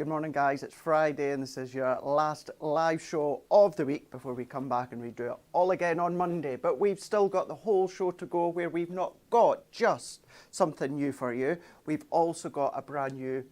Good morning, guys. It's Friday and this is your last live show of the week before we come back and redo it all again on Monday. But we've still got the whole show to go where we've not got just something new for you. We've also got a brand new,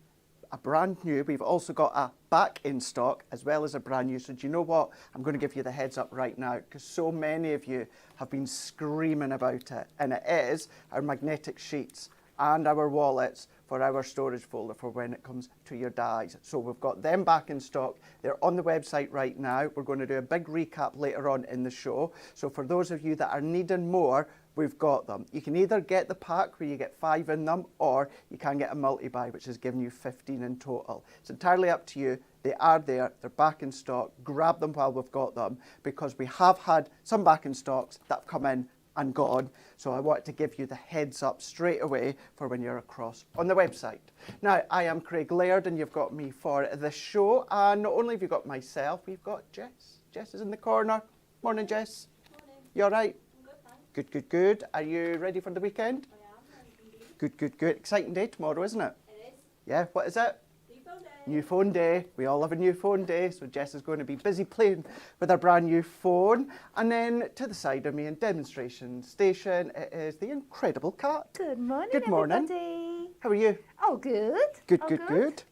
we've also got a back in stock as well as a brand new. So do you know what? I'm going to give you the heads up right now because so many of you have been screaming about it. And it is our magnetic sheets and our wallets for our storage folder for when it comes to your dies. So we've got them back in stock. They're on the website right now. We're going to do a big recap later on in the show. So for those of you that are needing more, we've got them. You can either get the pack where you get 5 in them, or you can get a multi-buy, which is giving you 15 in total. It's entirely up to you. They are there. They're back in stock. Grab them while we've got them because we have had some back in stocks that have come in and gone. So I wanted to give you the heads up straight away for when you're across on the website. Now, I am Craig Laird and you've got me for this show. And not only have you got myself, we've got Jess. Jess is in the corner. Morning, Jess. Morning. You all right? I'm good, thanks. Good, good, good. Are you ready for the weekend? I am, indeed. Good, good, good. Exciting day tomorrow, isn't it? It is. Yeah, what is it? New phone day. New phone day. We all have a new phone day, so Jess is going to be busy playing with her brand new phone. And then to the side of me in demonstration station, it is the incredible Kat. Good morning, Good morning. everybody. How are you? Oh, good. Good, Oh, good, good.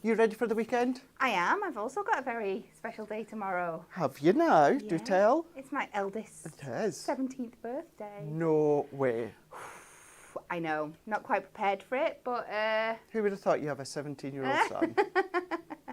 You ready for the weekend? I am. I've also got a very special day tomorrow. Have you now? Do Yeah. tell. It's my eldest It is. 17th birthday. No way. I know, not quite prepared for it, but Who would have thought you have a 17-year-old son?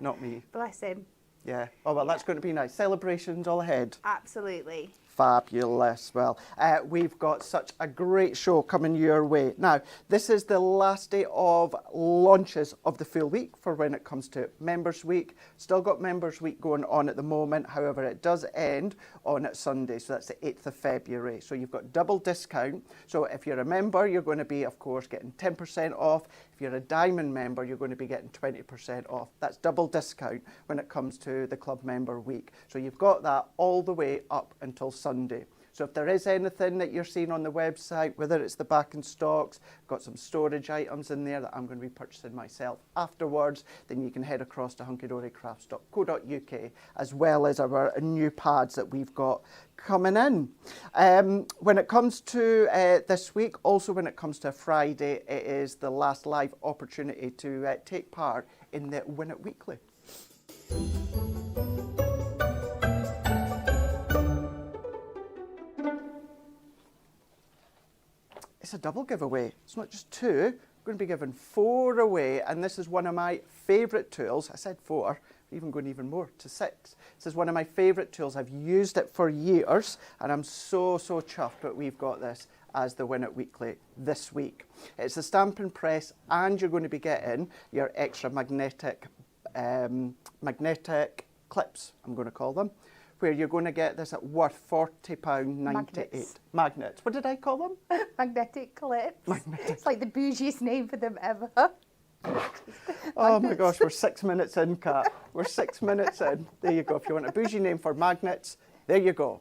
Not me. bless him. Yeah. Oh, well, that's going to be nice. Celebrations all ahead. Absolutely. Fabulous. Well, we've got such a great show coming your way. Now, this is the last day of launches of the full week for when it comes to Members Week. Still got Members Week going on at the moment. However, it does end on Sunday. So that's the 8th of February. So you've got double discount. So if you're a member, you're going to be, of course, getting 10% off. If you're a Diamond member, you're going to be getting 20% off. That's double discount when it comes to the Club Member Week. So you've got that all the way up until Sunday. So if there is anything that you're seeing on the website, whether it's the back in stocks, got some storage items in there that I'm going to be purchasing myself afterwards, then you can head across to hunkydorycrafts.co.uk as well as our new pads that we've got coming in. When it comes to this week, also when it comes to Friday, it is the last live opportunity to take part in the Win It Weekly. It's a double giveaway. It's not just 2. We're going to be giving 4 away, and this is one of my favourite tools. I said 4, even going even more to 6. This is one of my favourite tools. I've used it for years, and I'm so chuffed that we've got this as the Win It Weekly this week. It's a stamping press, and you're going to be getting your extra magnetic clips, I'm going to call them, where you're going to get this at worth £40.98. Magnets. What did I call them? Magnetic clips. Magnetic. It's like the bougiest name for them ever. Oh my gosh, we're 6 minutes in, Kat. We're 6 minutes in. There you go. If you want a bougie name for magnets, there you go.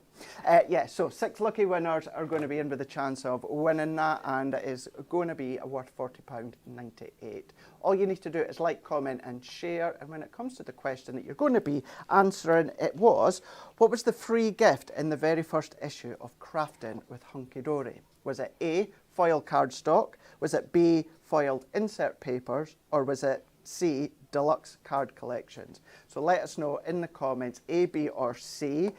Yeah, so 6 lucky winners are going to be in with a chance of winning that, and it is going to be worth £40.98. All you need to do is like, comment and share. And when it comes to the question that you're going to be answering, it was, what was the free gift in the very first issue of Crafting with Hunkydory? Was it A, foil cardstock? Was it B, foiled insert papers? Or was it C, deluxe card collections? So let us know in the comments, A, B or C.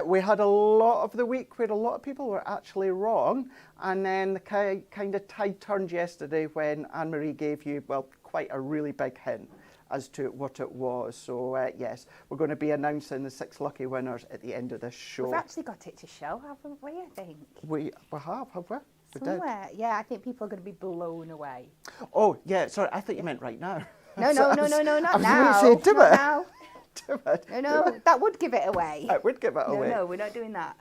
We had a lot of the week where a lot of people were actually wrong, and then the kind of tide turned yesterday when Anne-Marie gave you, well, quite a really big hint as to what it was. So yes, we're going to be announcing the 6 lucky winners at the end of this show. We've actually got it to show, haven't we, I think? We have we? We did. Somewhere. Yeah, I think people are going to be blown away. Oh, yeah, sorry, I thought you meant right now. No, not now. Say, do Not it. now. Do it. No, that would give it away. It would give it away. No, we're not doing that.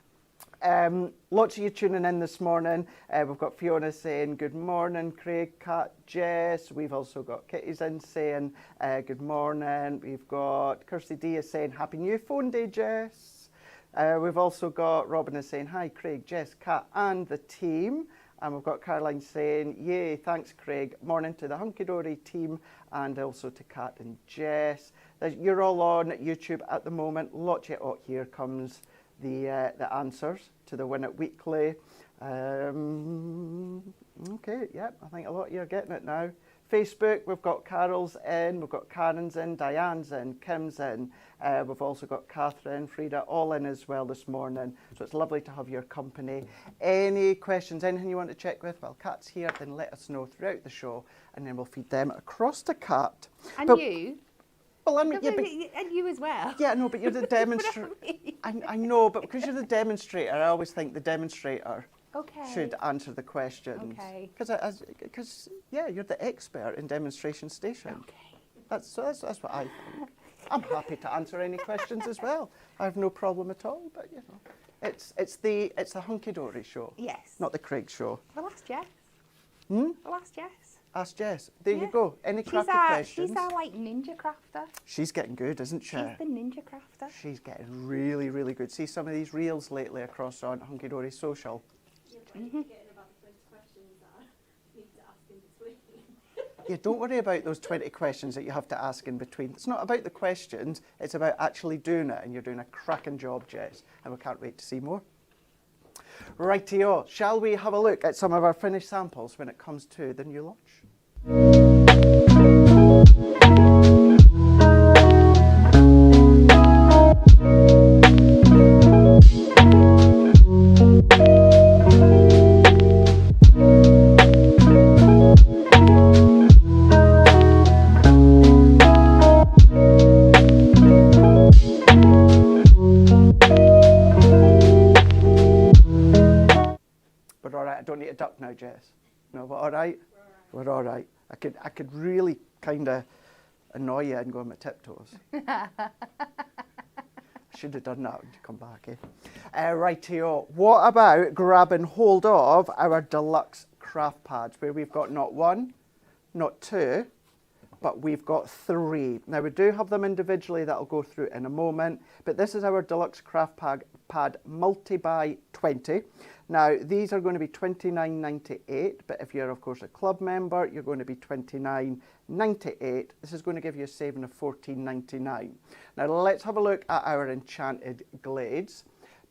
Lots of you tuning in this morning. We've got Fiona saying good morning, Craig, Kat, Jess. We've also got Kitty's in saying good morning. We've got Kirsty D is saying happy new phone day, Jess. We've also got Robin is saying hi, Craig, Jess, Kat and the team. And we've got Caroline saying, yay, thanks Craig. Morning to the Hunkydory team and also to Kat and Jess. You're all on YouTube at the moment. Lots of, oh, here comes the answers to the Win It Weekly. Okay, yep, I think a lot of you are getting it now. Facebook, we've got Carol's in, we've got Karen's in, Diane's in, Kim's in. We've also got Catherine, Frida, all in as well this morning. So it's lovely to have your company. Any questions, anything you want to check with? Well, Kat's here, then let us know throughout the show, and then we'll feed them across to Kat. And but, you? Well, And you as well. Yeah, no, but you're the demonstrator. I know, but because you're the demonstrator, I always think the demonstrator should answer the questions. Okay. Because yeah, you're the expert in demonstration station. Okay. That's what I think. I'm happy to answer any questions as well. I have no problem at all. But you know, it's the Hunkydory show. Yes. Not the Craig show. Well, ask Jess. Hmm. Well, ask Jess. Ask Jess. There you go. Any crafty questions? She's our like ninja crafter. She's getting good, isn't she? She's the ninja crafter. She's getting really, really good. See some of these reels lately across on Hunkydory Social. Getting about the 20 questions that I need to ask in between. Yeah, don't worry about those 20 questions that you have to ask in between. It's not about the questions, it's about actually doing it, and you're doing a cracking job, Jess, and we can't wait to see more. Rightio, shall we have a look at some of our finished samples when it comes to the new launch? We're all right. I don't need to duck now, Jess. No, we're all right. We're all right. I could really kind of annoy you and go on my tiptoes. I should have done that when you come back, eh? Rightio. What about grabbing hold of our Deluxe Craft Pads, where we've got not one, not two, but we've got three. Now, we do have them individually that I'll go through in a moment, but this is our Deluxe Craft Pad multi-buy 20. Now, these are going to be $29.98, but if you're, of course, a club member, you're going to be $29.98. This is going to give you a saving of $14.99. Now, let's have a look at our enchanted glades.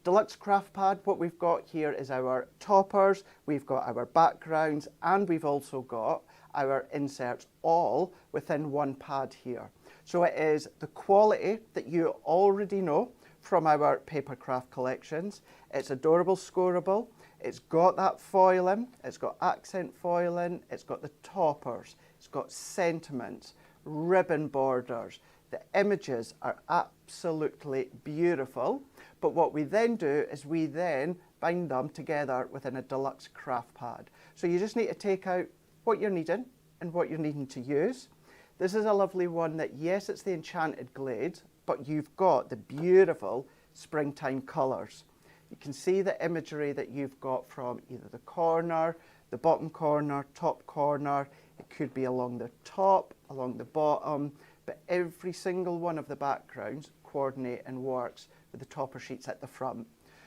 Deluxe Craft Pad, what we've got here is our toppers, we've got our backgrounds, and we've also got our inserts all within one pad here. So it is the quality that you already know from our paper craft collections. It's adorable, scoreable, it's got that foiling, it's got accent foiling, it's got the toppers, it's got sentiments, ribbon borders. The images are absolutely beautiful, but what we then do is we then bind them together within a Deluxe Craft Pad. So you just need to take out what you're needing and what you're needing to use. This is a lovely one that, yes, it's the enchanted glades, but you've got the beautiful springtime colours. You can see the imagery that you've got from either the corner, the bottom corner, top corner. It could be along the top, along the bottom, but every single one of the backgrounds coordinate and works with the topper sheets at the front.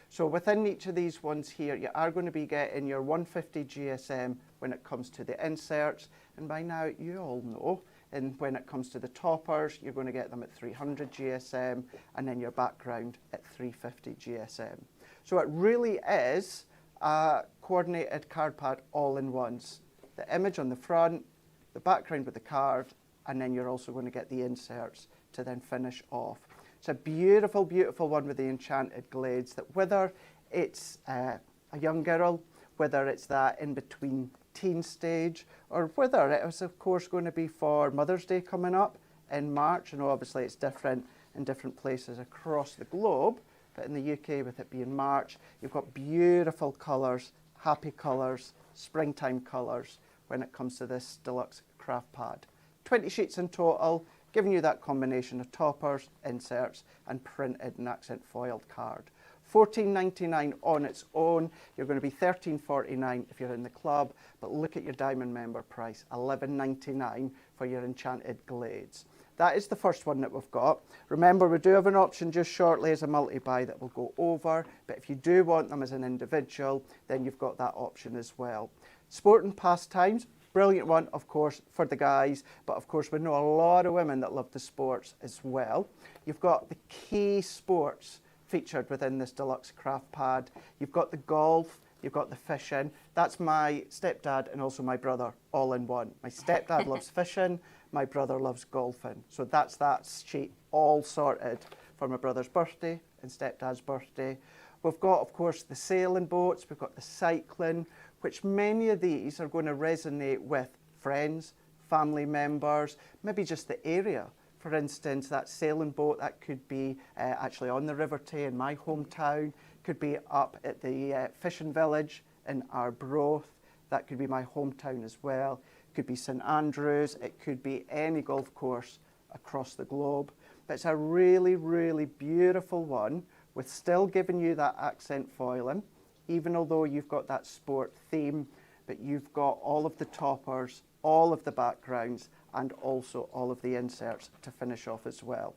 So within each of these ones here, you are going to be getting your 150 GSM when it comes to the inserts, and by now you all know, and when it comes to the toppers, you're going to get them at 300 GSM, and then your background at 350 GSM. So it really is a coordinated card pad all in ones. The image on the front, the background with the card, and then you're also going to get the inserts to then finish off. It's a beautiful, beautiful one with the enchanted glades, that whether it's a young girl, whether it's that in-between teen stage, or whether it is, of course, going to be for Mother's Day coming up in March. And obviously it's different in different places across the globe, but in the UK, with it being March, you've got beautiful colours, happy colours, springtime colours when it comes to this Deluxe Craft Pad. 20 sheets in total, giving you that combination of toppers, inserts, and printed and accent foiled card. $14.99 on its own. You're going to be $13.49 if you're in the club, but look at your diamond member price, $11.99 for your enchanted glades. That is the first one that we've got. Remember, we do have an option just shortly as a multi-buy that will go over, but if you do want them as an individual, then you've got that option as well. Sport and pastimes, brilliant one, of course, for the guys, but of course we know a lot of women that love the sports as well. You've got the key sports featured within this Deluxe Craft Pad. You've got the golf, you've got the fishing. That's my stepdad and also my brother all in one. My stepdad loves fishing, my brother loves golfing. So that's that sheet all sorted for my brother's birthday and stepdad's birthday. We've got, of course, the sailing boats, we've got the cycling, which many of these are going to resonate with friends, family members, maybe just the area. For instance, that sailing boat, that could be actually on the River Tay in my hometown, could be up at the fishing village in Arbroath, that could be my hometown as well, could be St Andrews, it could be any golf course across the globe. But it's a really, really beautiful one with still giving you that accent foiling, even although you've got that sport theme, but you've got all of the toppers, all of the backgrounds, and also all of the inserts to finish off as well.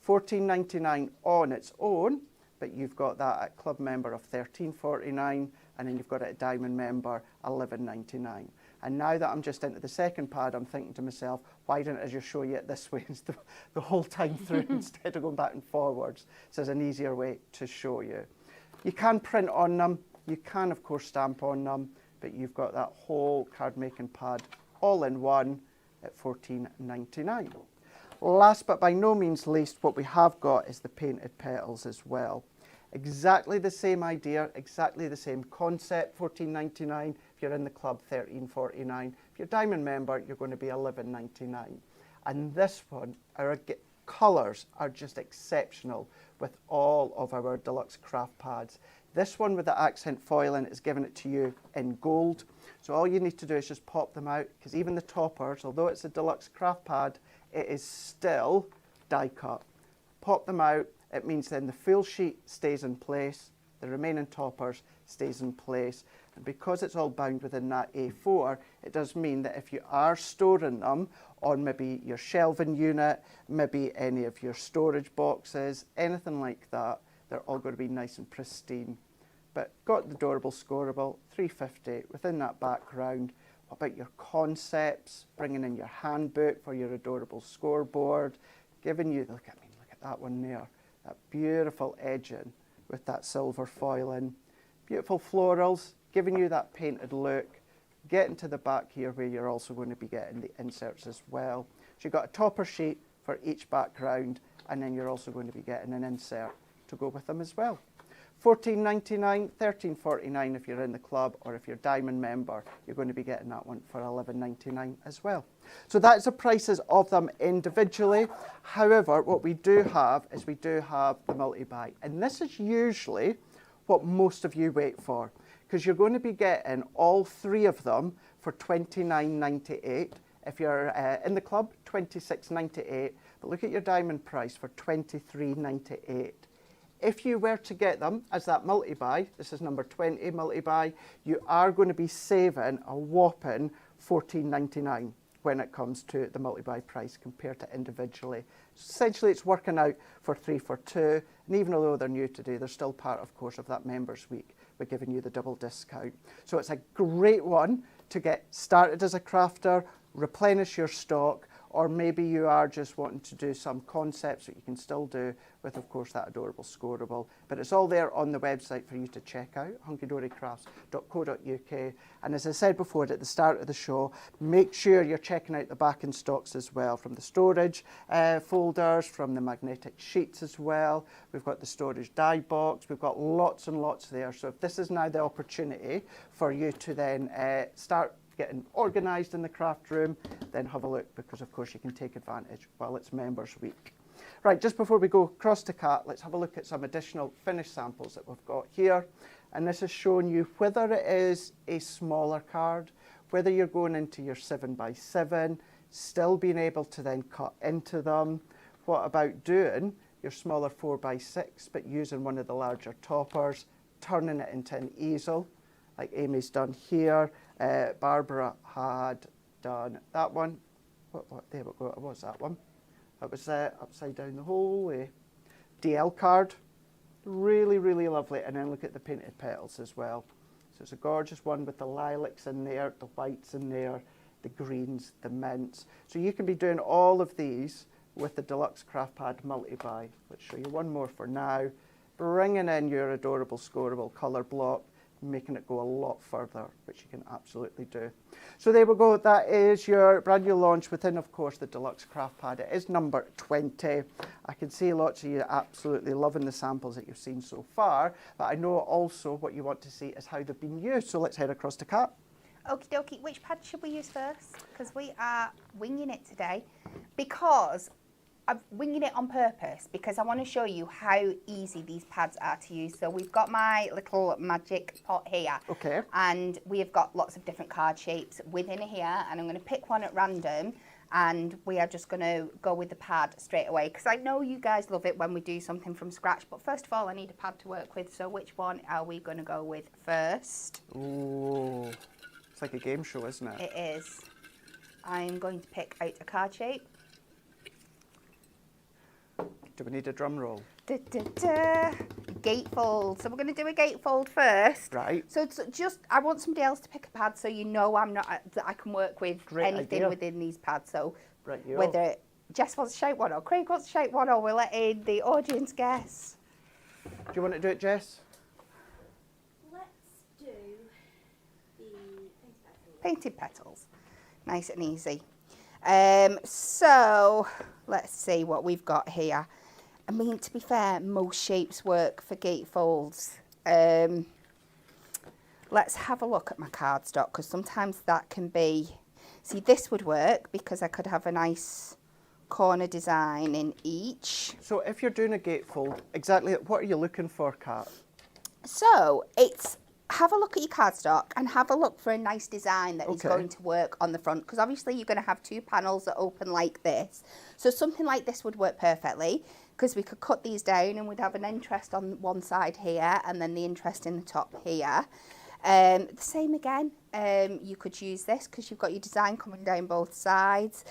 $14.99 on its own, but you've got that at club member of $13.49, and then you've got it at diamond member $11.99. And now that I'm just into the second pad, I'm thinking to myself, why didn't I just show you it this way the whole time through instead of going back and forwards? So it's an easier way to show you. You can print on them, you can of course stamp on them, but you've got that whole card making pad all in one at $14.99. Last but by no means least, what we have got is the painted petals as well. Exactly the same idea, exactly the same concept, $14.99. If you're in the club, $13.49. If you're a diamond member, you're going to be $11.99. And this one, our colours are just exceptional with all of our Deluxe Craft Pads. This one with the accent foiling is giving it to you in gold. So all you need to do is just pop them out, because even the toppers, although it's a Deluxe Craft Pad, it is still die cut. Pop them out, it means then the full sheet stays in place, the remaining toppers stays in place. And because it's all bound within that A4, it does mean that if you are storing them on maybe your shelving unit, maybe any of your storage boxes, anything like that, they're all going to be nice and pristine. But got the adorable scoreable, $3.50 within that background. What about your concepts, bringing in your handbook for your adorable scoreboard, giving you, look at that one there, that beautiful edging with that silver foiling, beautiful florals, giving you that painted look, getting to the back here where you're also going to be getting the inserts as well. So you've got a topper sheet for each background, and then you're also going to be getting an insert to go with them as well. $14.99, $13.49 if you're in the club, or if you're a diamond member, you're going to be getting that one for $11.99 as well. So that's the prices of them individually. However, what we do have is we do have the multi-buy, and this is usually what most of you wait for, because you're going to be getting all three of them for $29.98. If you're in the club, $26.98, but look at your diamond price for $23.98. If you were to get them as that multi-buy, this is number 20 multi-buy, you are going to be saving a whopping $14.99 when it comes to the multi-buy price compared to individually. Essentially, it's working out for 3 for 2, and even although they're new today, they're still part, of course, of that members week. We're giving you the double discount. So it's a great one to get started as a crafter, replenish your stock, or maybe you are just wanting to do some concepts that you can still do with, of course, that adorable scoreable. But it's all there on the website for you to check out, hunkydorycrafts.co.uk. And as I said before at the start of the show, make sure you're checking out the back in stocks as well, from the storage folders, from the magnetic sheets as well. We've got the storage die box. We've got lots and lots there. So if this is now the opportunity for you to then start getting organised in the craft room, then have a look, because of course you can take advantage while it's members week. Right, just before we go across to Kat, let's have a look at some additional finished samples that we've got here. And this is showing you whether it is a smaller card, whether you're going into your 7x7, still being able to then cut into them. What about doing your smaller 4x6, but using one of the larger toppers, turning it into an easel, like Amy's done here. Barbara had done that one. There we go, what was that one? That was upside down the whole way. DL card, really, really lovely. And then look at the painted petals as well. So it's a gorgeous one with the lilacs in there, the whites in there, the greens, the mints. So you can be doing all of these with the Deluxe Craft Pad multi-buy. Let's show you one more for now. Bringing in your adorable scoreable colour block, making it go a lot further, which you can absolutely do. So there we go, that is your brand new launch within, of course, the Deluxe Craft Pad. It is number 20. I can see lots of you absolutely loving the samples that you've seen so far, but I know also what you want to see is how they've been used. So let's head across to Kat. Okie dokie, which pad should we use first? Because we are winging it today. Because I'm winging it on purpose because I want to show you how easy these pads are to use. So we've got my little magic pot here. Okay. And we have got lots of different card shapes within here. And I'm going to pick one at random. And we are just going to go with the pad straight away. Because I know you guys love it when we do something from scratch. But first of all, I need a pad to work with. So which one are we going to go with first? Ooh, it's like a game show, isn't it? It is. I'm going to pick out a card shape. Do we need a drum roll? Da, da, da. Gatefold. So we're going to do a gatefold first. Right. So it's just, I want somebody else to pick a pad so you know that I can work with anything within these pads. So whether Jess wants to shout one or Craig wants to shout one or we're letting the audience guess. Do you want to do it, Jess? Let's do the painted petals. Painted petals. Nice and easy. So let's see what we've got here. I mean, to be fair, most shapes work for gatefolds. Let's have a look at my cardstock because sometimes that can be... See, this would work because I could have a nice corner design in each. So if you're doing a gatefold, exactly what are you looking for, Kat? So it's... Have a look at your cardstock and have a look for a nice design that is going to work on the front because obviously you're going to have two panels that open like this. So something like this would work perfectly because we could cut these down and we'd have an interest on one side here and then the interest in the top here. The same again, you could use this because you've got your design coming down both sides.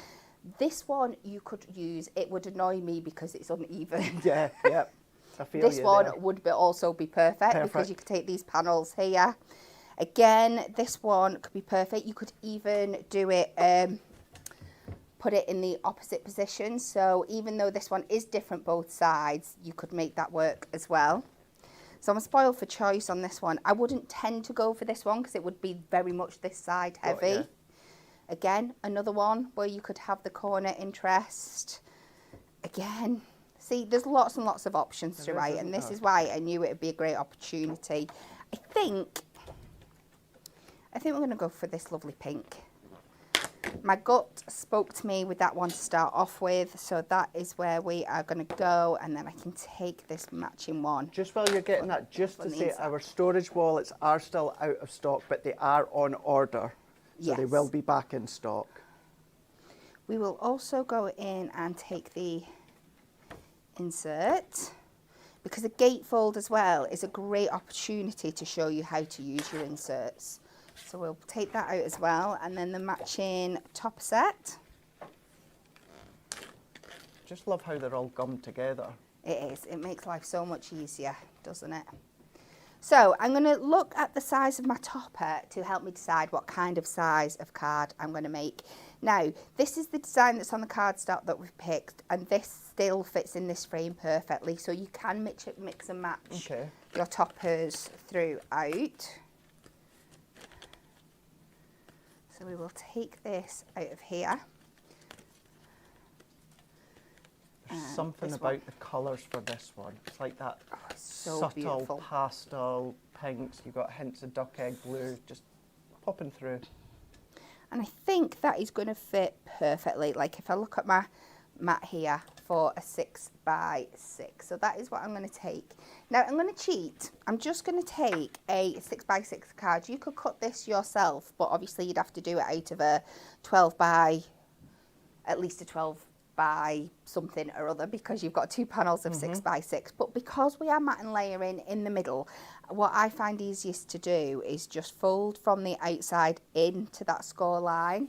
This one you could use, it would annoy me because it's uneven. Yeah, yeah. This one would also be perfect because you could take these panels here. Again, this one could be perfect. You could even do it, put it in the opposite position. So even though this one is different both sides, you could make that work as well. So I'm spoiled for choice on this one. I wouldn't tend to go for this one because it would be very much this side heavy. Yeah. Again, another one where you could have the corner interest. Again. See, there's lots and lots of options throughout, and this is why I knew it would be a great opportunity. I think we're going to go for this lovely pink. My gut spoke to me with that one to start off with, so that is where we are going to go, and then I can take this matching one. Just while you're getting that, just to say our storage wallets are still out of stock, but they are on order, so they will be back in stock. We will also go in and take the insert because a gatefold as well is a great opportunity to show you how to use your inserts. So we'll take that out as well, and then the matching top set. Just love how they're all gummed together. It is. It makes life so much easier, doesn't it? So I'm going to look at the size of my topper to help me decide what kind of size of card I'm going to make. Now, this is the design that's on the cardstock that we've picked, and this still fits in this frame perfectly. So you can mix and match your toppers throughout. So we will take this out of here. There's something about the colours for this one. It's like that so subtle beautiful pastel pinks. You've got hints of duck egg blue just popping through. And I think that is going to fit perfectly. Like if I look at my mat here for a 6x6. So that is what I'm going to take. Now I'm going to cheat. I'm just going to take a 6x6 card. You could cut this yourself, but obviously you'd have to do it out of a 12 by, at least a 12 by something or other because you've got 2 panels of 6 by 6. But because we are mat and layering in the middle, what I find easiest to do is just fold from the outside into that score line.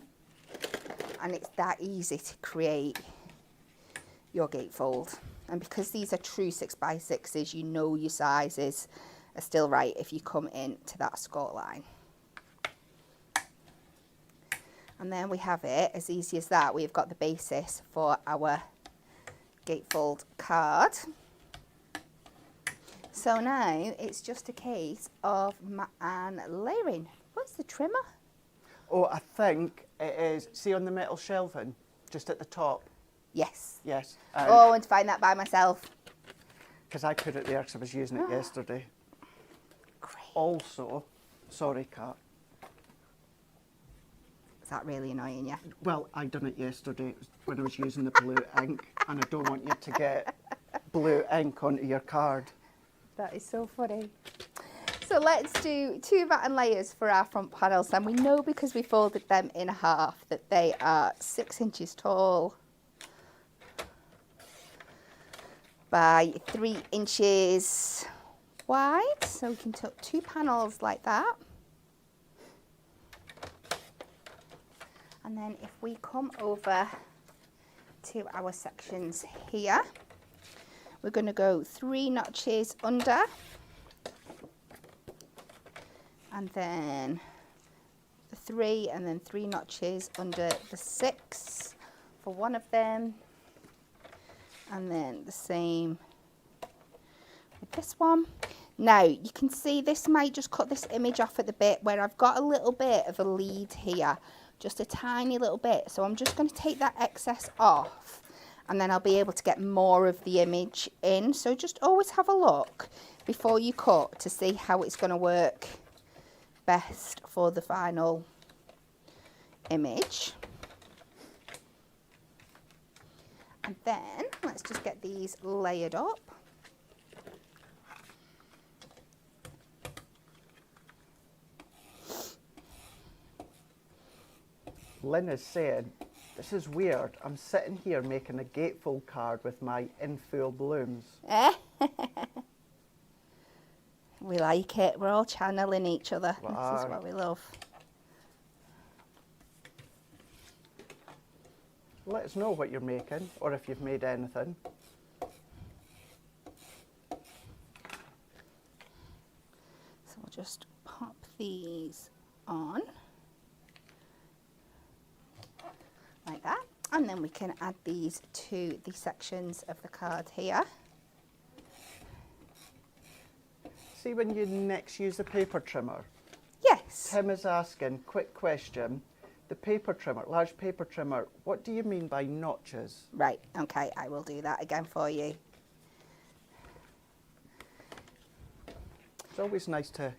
And it's that easy to create your gatefold. And because these are true 6 by 6s, you know your sizes are still right if you come into that score line. And then we have it, as easy as that, we've got the basis for our gatefold card. So now it's just a case of mat and layering. What's the trimmer? Oh, I think it is, see on the metal shelving, just at the top? Yes. Yes. Oh, I want to find that by myself. Because I put it there because I was using it yesterday. Great. Also, sorry, Kat. Is that really annoying you? Well, I done it yesterday when I was using the blue ink, and I don't want you to get blue ink onto your card. That is so funny. So let's do 2 mat and layers for our front panels. And we know because we folded them in half that they are 6 inches tall by 3 inches wide. So we can tuck 2 panels like that. And then if we come over to our sections here, we're going to go 3 notches under, and then 3, and then 3 notches under the 6 for one of them, and then the same with this one. Now you can see this might just cut this image off at the bit where I've got a little bit of a lead here. Just a tiny little bit. So I'm just going to take that excess off and then I'll be able to get more of the image in. So just always have a look before you cut to see how it's going to work best for the final image. And then let's just get these layered up. Lynn is saying, this is weird. I'm sitting here making a gatefold card with my in full blooms. We like it. We're all channeling each other. We This are. is what we love. Let us know what you're making, or if you've made anything. So we'll just pop these on. Like that, and then we can add these to the sections of the card here. See when you next use the paper trimmer? Yes. Tim is asking, quick question, the paper trimmer, large paper trimmer, what do you mean by notches? Right, okay, I will do that again for you. It's always nice to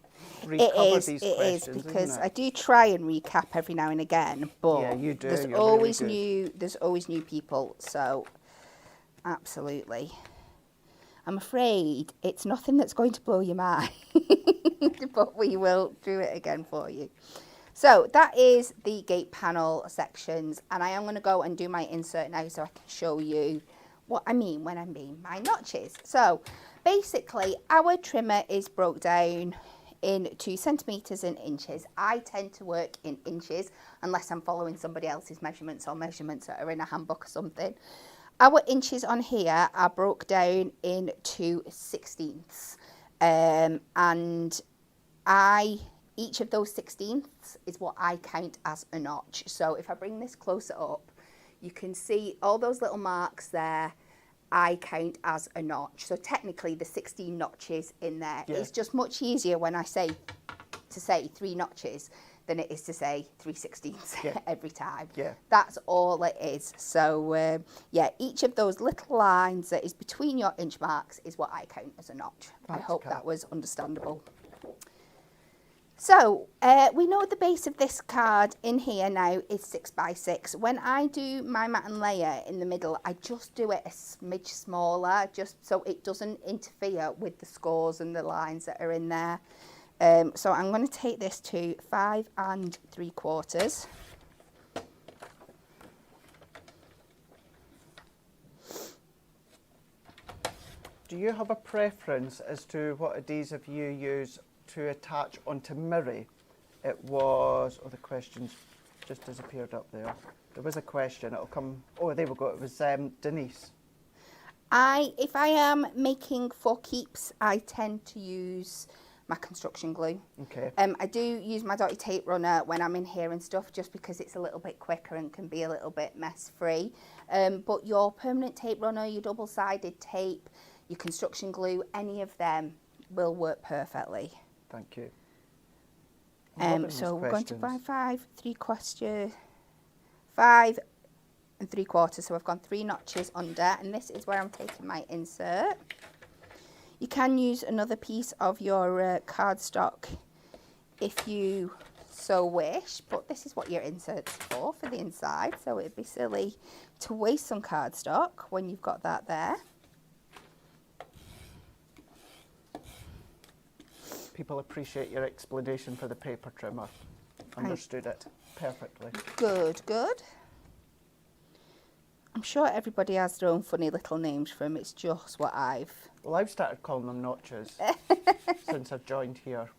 recover these questions, It is, because isn't I it? do try and recap every now and again, but Yeah, you do, there's you're always really good. there's always new people, so absolutely. I'm afraid it's nothing that's going to blow your mind, but we will do it again for you. So that is the gate panel sections, and I am going to go and do my insert now so I can show you what I mean when I mean my notches. So basically our trimmer is broke down into centimetres and inches. I tend to work in inches unless I'm following somebody else's measurements or measurements that are in a handbook or something. Our inches on here are broke down into 16ths, and each of those 16ths is what I count as a notch. So if I bring this closer up, you can see all those little marks there I count as a notch. So technically the 16 notches in there. Yeah. It's just much easier when I say 3 notches than it is to say 3/16 Yeah. every time. Yeah. That's all it is. So yeah, each of those little lines that is between your inch marks is what I count as a notch. I Thanks, hope Kat. that was understandable. So we know the base of this card in here now is 6 by 6. When I do my mat and layer in the middle, I just do it a smidge smaller, just so it doesn't interfere with the scores and the lines that are in there. So I'm going to take this to 5 3/4. Do you have a preference as to what adhesive you use to attach onto Miri? It was, oh, the questions just disappeared up there. There was a question, it'll come, oh, there we go, it was Denise. If I am making for keeps, I tend to use my construction glue. Okay. I do use my dotty tape runner when I'm in here and stuff, just because it's a little bit quicker and can be a little bit mess free. But your permanent tape runner, your double-sided tape, your construction glue, any of them will work perfectly. Thank you. So we're going to 5 and 3/4. So I've gone 3 notches under, and this is where I'm taking my insert. You can use another piece of your cardstock if you so wish, but this is what your insert's for the inside, so it'd be silly to waste some cardstock when you've got that there. People appreciate your explanation for the paper trimmer. Understood it perfectly. Good, good. I'm sure everybody has their own funny little names for them. It's just what Well, I've started calling them notches since I've joined here.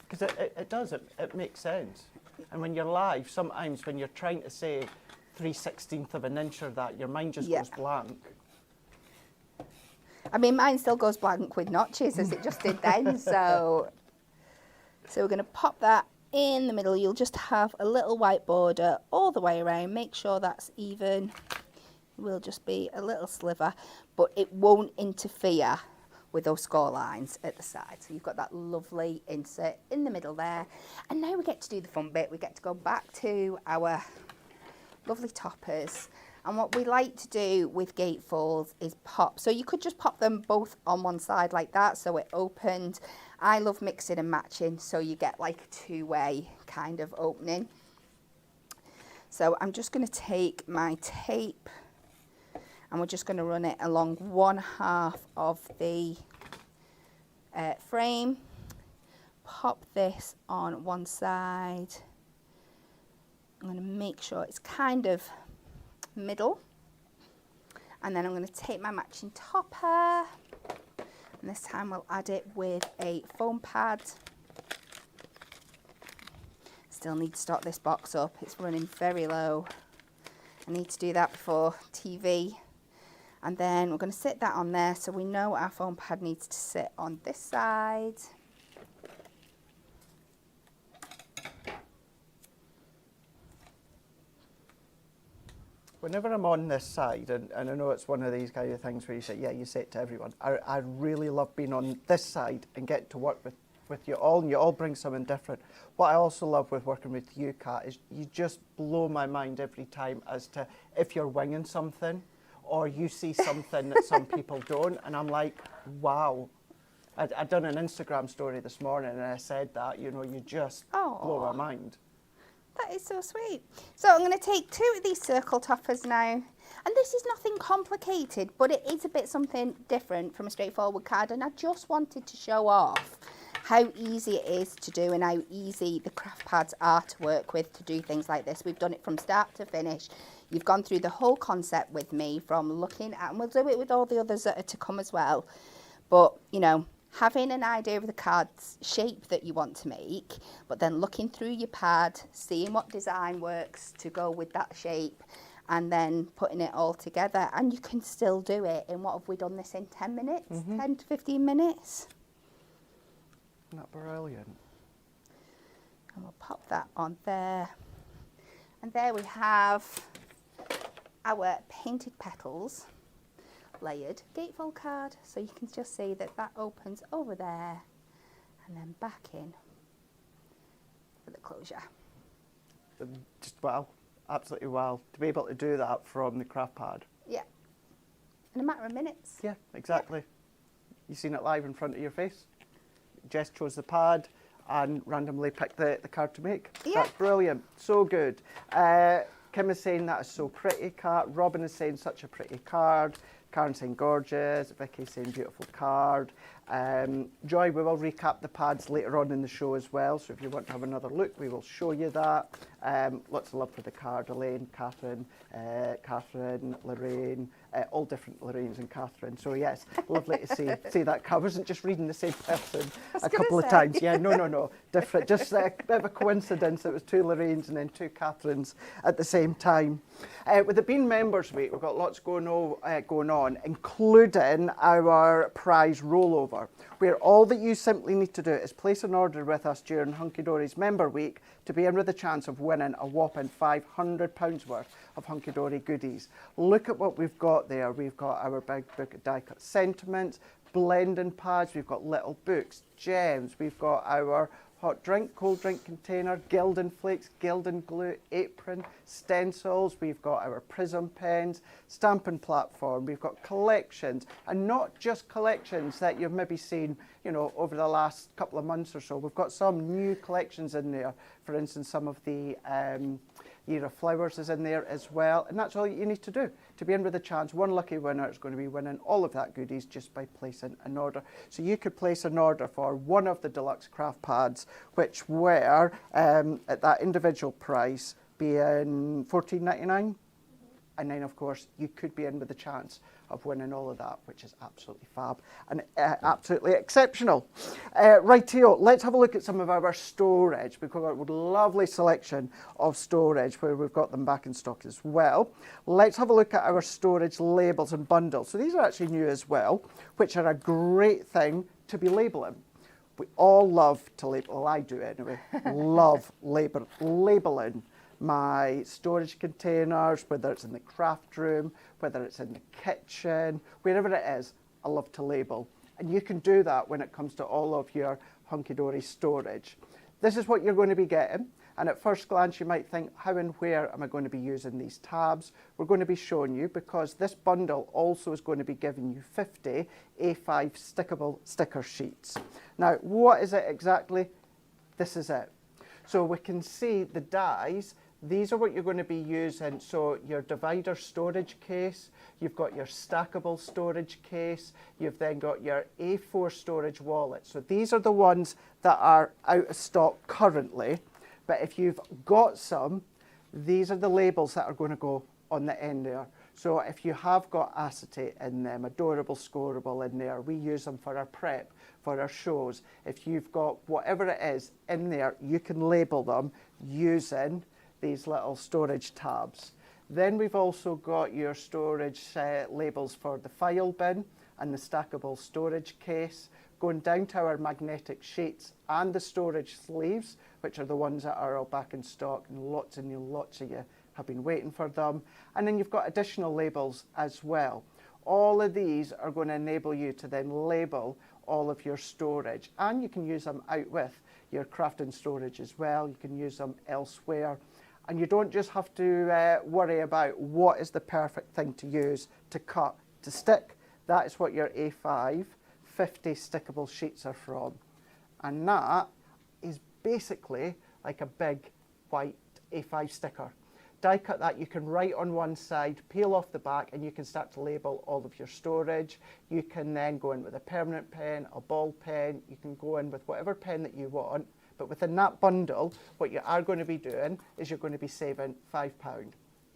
Because it makes sense. And when you're live, sometimes when you're trying to say 3/16 of an inch or that, your mind just goes blank. I mean, mine still goes blank with notches as it just did then. So we're going to pop that in the middle. You'll just have a little white border all the way around. Make sure that's even. It will just be a little sliver, but it won't interfere with those score lines at the side. So you've got that lovely insert in the middle there. And now we get to do the fun bit. We get to go back to our lovely toppers. And what we like to do with gatefolds is pop. So you could just pop them both on one side like that, so it opened. I love mixing and matching, so you get like a two-way kind of opening. So I'm just going to take my tape and we're just going to run it along 1/2 of the frame. Pop this on one side. I'm going to make sure it's kind of middle, and then I'm going to take my matching topper, and this time we'll add it with a foam pad. Still need to start this box up, it's running very low. I need to do that before TV, and then we're going to sit that on there so we know our foam pad needs to sit on this side. Whenever I'm on this side, and I know it's one of these kind of things where you say, yeah, you say it to everyone, I really love being on this side and getting to work with you all, and you all bring something different. What I also love with working with you, Kat, is you just blow my mind every time as to if you're winging something or you see something that some people don't, and I'm like, wow. I'd done an Instagram story this morning and I said that, you know, you just blow my mind. That is so sweet. So I'm going to take 2 of these circle toppers now. And this is nothing complicated, but it is a bit something different from a straightforward card. And I just wanted to show off how easy it is to do and how easy the craft pads are to work with to do things like this. We've done it from start to finish. You've gone through the whole concept with me from looking at, and we'll do it with all the others that are to come as well. But, you know, having an idea of the card's shape that you want to make, but then looking through your pad, seeing what design works to go with that shape, and then putting it all together. And you can still do it in, what have we done this in, 10 minutes? 10 to 15 minutes? Isn't that brilliant? And we'll pop that on there. And there we have our painted petals. Layered gatefold card, so you can just see that that opens over there and then back in for the closure. Just wow, absolutely wow, to be able to do that from the craft pad. Yeah, in a matter of minutes. Yeah, exactly. Yeah. You've seen it live in front of your face. Jess chose the pad and randomly picked the card to make. Yeah. That's brilliant, so good. Kim is saying that is so pretty, Kat. Robin is saying such a pretty card. Karen saying gorgeous, Vicky saying beautiful card. Joy, we will recap the pads later on in the show as well, so if you want to have another look, we will show you that. Lots of love for the card, Elaine, Catherine, Lorraine, all different Lorraines and Catherine. So yes, lovely to see that. I wasn't just reading the same person a couple of times. Yeah, no, different. Just a bit of a coincidence. It was 2 Lorraines and then 2 Catherines at the same time. With it being Members Week, we've got lots going on, including our prize rollover, where all that you simply need to do is place an order with us during Hunkydory's Member Week to be in with a chance of winning a whopping £500 worth of Hunkydory goodies. Look at what we've got there. We've got our big book of die-cut sentiments, blending pads, we've got little books, gems, we've got our hot drink, cold drink container, Gildan flakes, Gildan glue, apron, stencils, we've got our prism pens, stamping platform, we've got collections, and not just collections that you've maybe seen, you know, over the last couple of months or so. We've got some new collections in there. For instance, some of the Year of Flowers is in there as well, and that's all you need to do to be in with a chance. One lucky winner is going to be winning all of that goodies just by placing an order. So you could place an order for one of the Deluxe Craft Pads, which were at that individual price being $14.99, and then of course you could be in with a chance of winning all of that, which is absolutely fab and absolutely exceptional. Rightio, let's have a look at some of our storage. We've got a lovely selection of storage where we've got them back in stock as well. Let's have a look at our storage labels and bundles. So these are actually new as well, which are a great thing to be labelling. We all love to label, well I do anyway, love labelling my storage containers, whether it's in the craft room, whether it's in the kitchen, wherever it is, I love to label. And you can do that when it comes to all of your Hunkydory storage. This is what you're going to be getting, and at first glance you might think, how and where am I going to be using these tabs? We're going to be showing you, because this bundle also is going to be giving you 50 A5 stickable sticker sheets. Now, what is it exactly? This is it. So we can see the dies. These are what you're going to be using. So your divider storage case, you've got your stackable storage case, you've then got your A4 storage wallet. So these are the ones that are out of stock currently. But if you've got some, these are the labels that are going to go on the end there. So if you have got acetate in them, adorable scoreable in there, we use them for our prep, for our shows. If you've got whatever it is in there, you can label them using these little storage tabs. Then we've also got your storage labels for the file bin and the stackable storage case, going down to our magnetic sheets and the storage sleeves, which are the ones that are all back in stock, and lots of you have been waiting for them. And then you've got additional labels as well. All of these are going to enable you to then label all of your storage, and you can use them out with your crafting storage as well. You can use them elsewhere, and you don't just have to worry about what is the perfect thing to use to cut, to stick. That is what your A5 50 stickable sheets are from, and that is basically like a big white A5 sticker. Die cut that, you can write on one side, peel off the back, and you can start to label all of your storage. You can then go in with a permanent pen, a ball pen, you can go in with whatever pen that you want, but within that bundle, what you are going to be doing is you're going to be saving £5.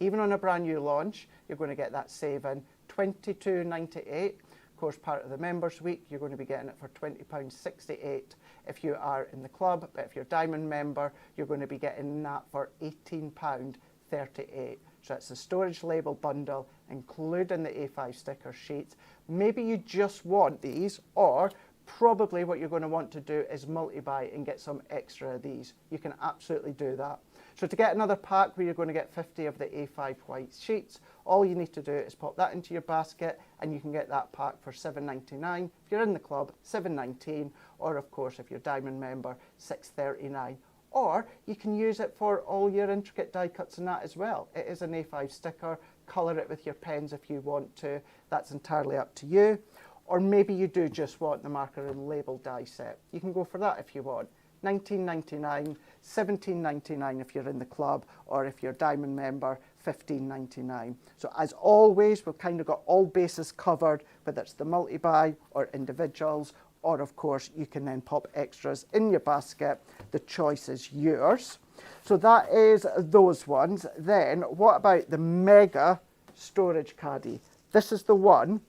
Even on a brand new launch, you're going to get that saving £22.98. Of course, part of the Members Week, you're going to be getting it for £20.68 if you are in the club, but if you're Diamond member, you're going to be getting that for £18.38. So it's the storage label bundle, including the A5 sticker sheets. Maybe you just want these, or probably what you're going to want to do is multi-buy and get some extra of these. You can absolutely do that. So to get another pack where you're going to get 50 of the A5 white sheets, all you need to do is pop that into your basket, and you can get that pack for $7.99. If you're in the club, $7.19, or of course if you're Diamond member, $6.39. Or you can use it for all your intricate die cuts and that as well. It is an A5 sticker. Colour it with your pens if you want to. That's entirely up to you. Or maybe you do just want the marker and label die set. You can go for that if you want. $19.99, $17.99 if you're in the club, or if you're Diamond member, $15.99. So as always, we've kind of got all bases covered, whether it's the multi-buy or individuals, or of course you can then pop extras in your basket. The choice is yours. So that is those ones. Then what about the mega storage caddy? This is the one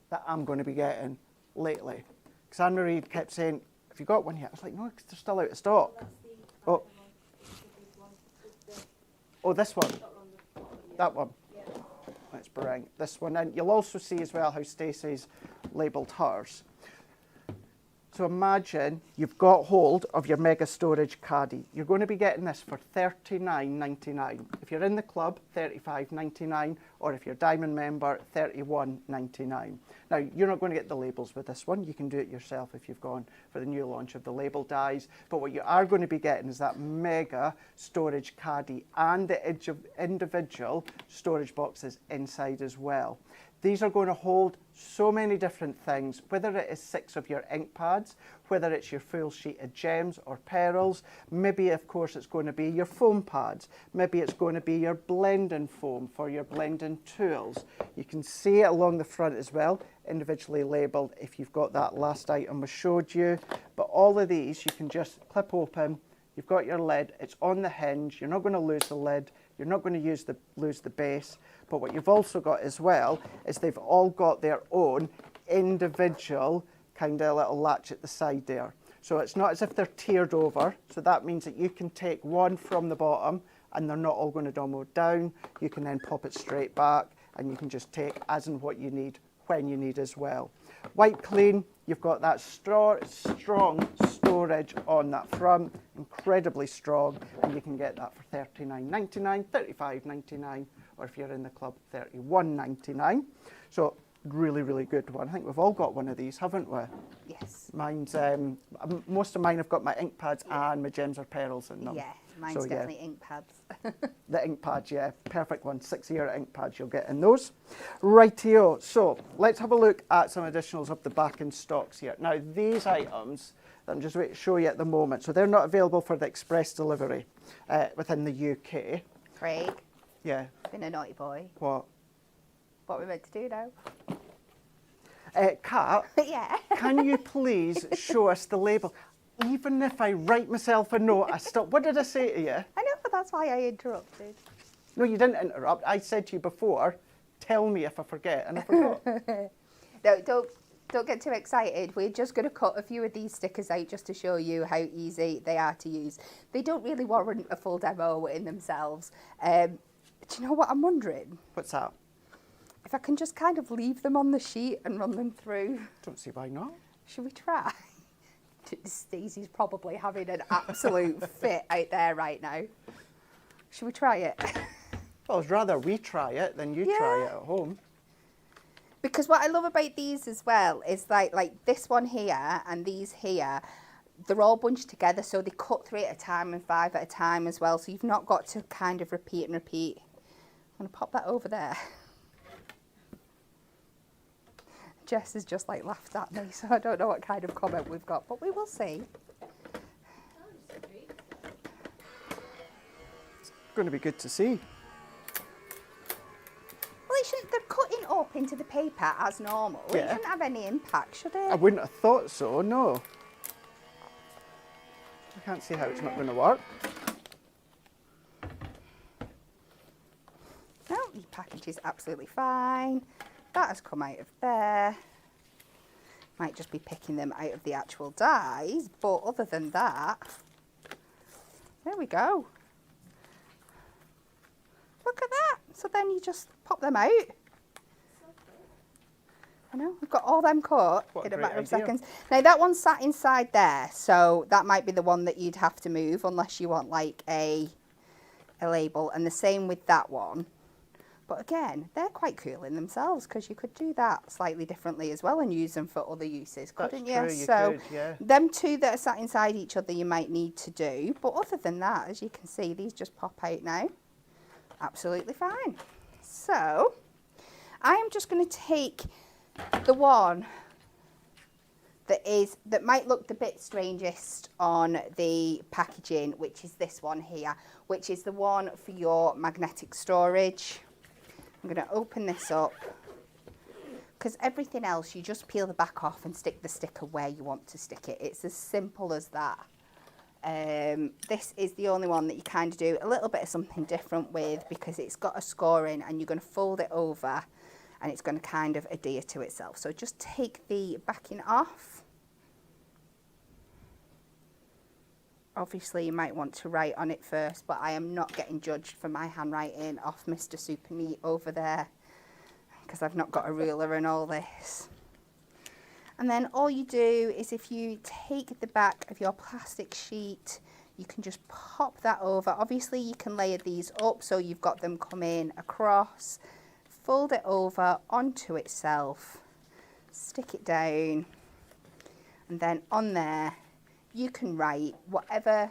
that I'm going to be getting lately. Because Anne-Marie kept saying, have you got one yet? I was like, no, because they're still out of stock. That's the Oh. one. It's the big one with the Oh, this one. dot on the bottom, yeah. That one. Yeah. Let's bring this one in. You'll also see as well how Stacey's labelled hers. So imagine you've got hold of your mega storage caddy. You're going to be getting this for $39.99. If you're in the club, $35.99, or if you're a diamond member, $31.99. Now, you're not going to get the labels with this one. You can do it yourself if you've gone for the new launch of the label dies. But what you are going to be getting is that mega storage caddy and the individual storage boxes inside as well. These are going to hold so many different things, whether it is 6 of your ink pads, whether it's your full sheet of gems or pearls, maybe of course it's going to be your foam pads, maybe it's going to be your blending foam for your blending tools. You can see it along the front as well, individually labelled if you've got that last item we showed you. But all of these you can just clip open, you've got your lid, it's on the hinge, you're not going to lose the lid, you're not going to lose the base. But what you've also got as well is they've all got their own individual kind of little latch at the side there. So it's not as if they're tiered over. So that means that you can take one from the bottom and they're not all going to domo down. You can then pop it straight back and you can just take as and what you need when you need as well. Wipe clean, you've got that strong storage on that front, incredibly strong, and you can get that for $39.99, $35.99, or if you're in the club, $31.99. So really, really good one. I think we've all got one of these, haven't we? Yes. Mine's, most of mine have got my ink pads and my gems or pearls in them. Yeah, mine's definitely ink pads. The ink pads, yeah, perfect one. 6-year ink pads you'll get in those. Rightio, so let's have a look at some additionals of the back in stocks here. Now these items that I'm just waiting to show you at the moment, so they're not available for the express delivery within the UK. Craig, Yeah. been a naughty boy. What? What are we meant to do now? Kat, Yeah. can you please show us the label? Even if I write myself a note, I still, what did I say to you? I know, but that's why I interrupted. No, you didn't interrupt. I said to you before, tell me if I forget, and I forgot. No, don't get too excited. We're just going to cut a few of these stickers out just to show you how easy they are to use. They don't really warrant a full demo in themselves. Do you know what I'm wondering? What's that? If I can just kind of leave them on the sheet and run them through. Don't see why not. Should we try? Stacey's probably having an absolute fit out there right now. Should we try it? Well, I'd rather we try it than you try it at home. Because what I love about these as well is like this one here and these here, they're all bunched together, so they cut 3 at a time and 5 at a time as well. So you've not got to kind of repeat and repeat. I'm going to pop that over there. Jess has just like laughed at me, so I don't know what kind of comment we've got, but we will see. It's going to be good to see. Well, it shouldn't, they're cutting up into the paper as normal. It shouldn't have any impact, should it? I wouldn't have thought so, no. I can't see how it's not going to work. No, the package is absolutely fine. That has come out of there. Might just be picking them out of the actual dies, but other than that, there we go. Look at that. So then you just pop them out. I know, we've got all them cut in a matter of seconds. Now that one's sat inside there, so that might be the one that you'd have to move unless you want like a label, and the same with that one. But again, they're quite cool in themselves because you could do that slightly differently as well and use them for other uses, couldn't you? True, you so could, yeah. them two that are sat inside each other you might need to do. But other than that, as you can see, these just pop out now. Absolutely fine. So I am just going to take the one that might look the bit strangest on the packaging, which is this one here, which is the one for your magnetic storage. I'm going to open this up, because everything else you just peel the back off and stick the sticker where you want to stick it. It's as simple as that. This is the only one that you kind of do a little bit of something different with, because it's got a scoring and you're going to fold it over and it's going to kind of adhere to itself. So just take the backing off. Obviously you might want to write on it first, but I am not getting judged for my handwriting off Mr. Super Neat over there, because I've not got a ruler and all this. And then all you do is, if you take the back of your plastic sheet, you can just pop that over. Obviously you can layer these up so you've got them coming across. Fold it over onto itself, stick it down, and then on there you can write whatever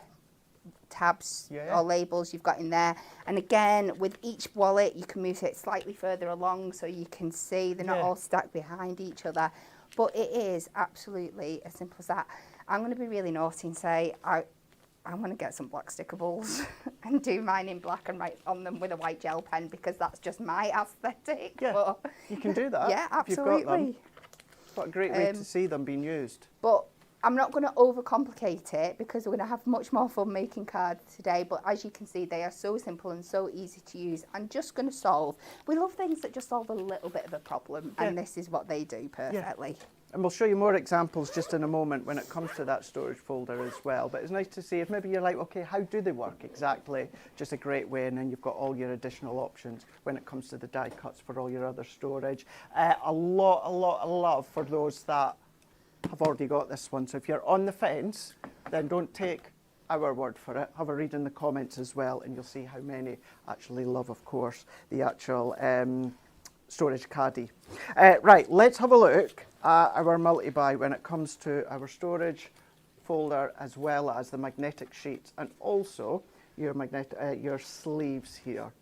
tabs or labels you've got in there. And again, with each wallet you can move it slightly further along so you can see they're not all stacked behind each other. But it is absolutely as simple as that. I'm going to be really naughty and say I'm going to get some black sticker balls and do mine in black and write on them with a white gel pen, because that's just my aesthetic. Yeah, but you can do that. Yeah, absolutely. If you've got them. What a great way to see them being used. But I'm not going to overcomplicate it, because we're going to have much more fun making cards today. But as you can see, they are so simple and so easy to use, and just going to solve. We love things that just solve a little bit of a problem, and this is what they do perfectly. Yeah. And we'll show you more examples just in a moment when it comes to that storage folder as well. But it's nice to see if maybe you're like, okay, how do they work exactly? Just a great way, and then you've got all your additional options when it comes to the die cuts for all your other storage. A lot of love for those that have already got this one. So if you're on the fence, then don't take our word for it. Have a read in the comments as well, and you'll see how many actually love, of course, the actual storage caddy. Right, let's have a look at our multi-buy when it comes to our storage folder, as well as the magnetic sheets, and also your sleeves here.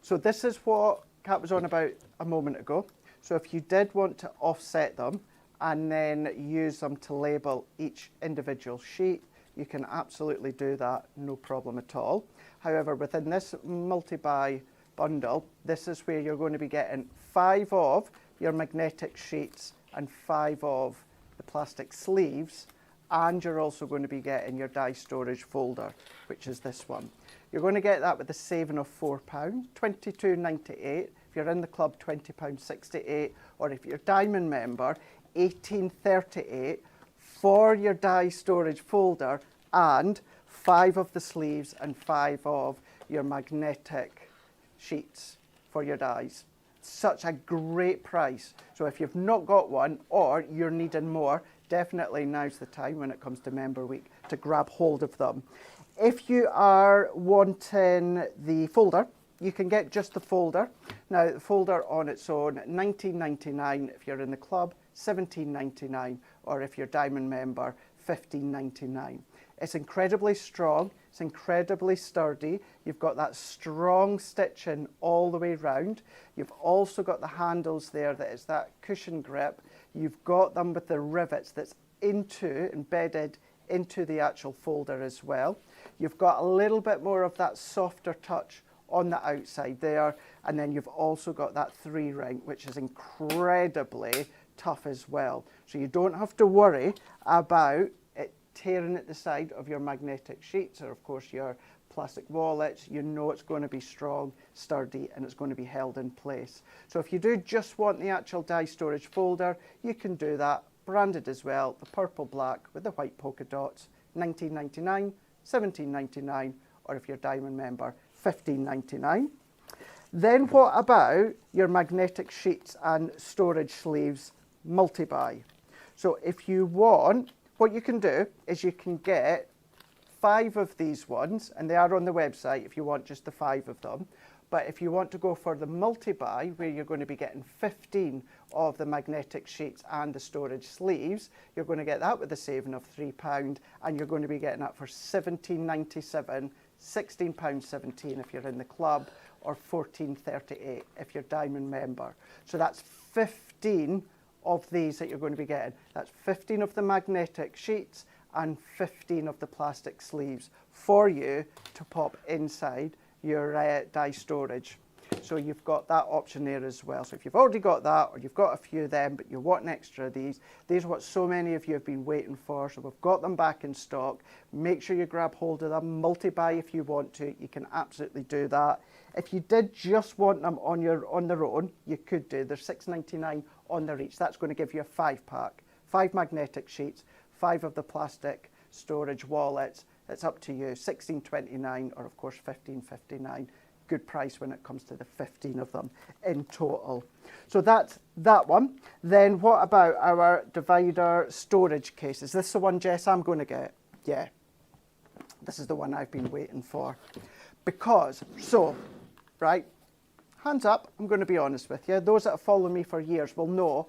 So this is what Kat was on about a moment ago. So if you did want to offset them and then use them to label each individual sheet, you can absolutely do that, no problem at all. However, within this multi-buy bundle, this is where you're going to be getting 5 of your magnetic sheets and 5 of the plastic sleeves, and you're also going to be getting your die storage folder, which is this one. You're going to get that with a saving of £4, £22.98. If you're in the club, £20.68, or if you're a Diamond member, £18.38 for your die storage folder, and 5 of the sleeves and 5 of your magnetic sheets for your dies. Such a great price. So if you've not got one, or you're needing more, definitely now's the time when it comes to Member Week to grab hold of them. If you are wanting the folder, you can get just the folder. Now, the folder on its own, $19.99 if you're in the club, $17.99, or if you're Diamond member, $15.99. It's incredibly strong, it's incredibly sturdy. You've got that strong stitching all the way round. You've also got the handles there that is that cushion grip. You've got them with the rivets that's embedded into the actual folder as well. You've got a little bit more of that softer touch on the outside there, and then you've also got that 3-ring, which is incredibly tough as well. So you don't have to worry about it tearing at the side of your magnetic sheets, or of course your plastic wallets. You know it's going to be strong, sturdy, and it's going to be held in place. So if you do just want the actual die storage folder, you can do that, branded as well, the purple black with the white polka dots, $19.99, $17.99, or if you're Diamond member, $15.99. Then what about your magnetic sheets and storage sleeves multi-buy? So if you want, what you can do is you can get 5 of these ones, and they are on the website if you want just the 5 of them. But if you want to go for the multi-buy, where you're going to be getting 15 of the magnetic sheets and the storage sleeves, you're going to get that with a saving of £3, and you're going to be getting that for $17.97, £16.17 if you're in the club, or $14.38 if you're Diamond member. So that's 15 of these that you're going to be getting. That's 15 of the magnetic sheets and 15 of the plastic sleeves for you to pop inside your die storage. So you've got that option there as well. So if you've already got that, or you've got a few of them, but you want an extra of these are what so many of you have been waiting for. So we've got them back in stock. Make sure you grab hold of them. Multi-buy if you want to. You can absolutely do that. If you did just want them on their own, you could do. They're $6.99 on their each. That's going to give you a 5-pack. 5 magnetic sheets, 5 of the plastic storage wallets. It's up to you. $16.29 or of course $15.59. Good price when it comes to the 15 of them in total. So that's that one. Then what about our divider storage cases? This is the one, Jess, I'm going to get. Yeah, this is the one I've been waiting for. Because, so, right, hands up, I'm going to be honest with you. Those that have followed me for years will know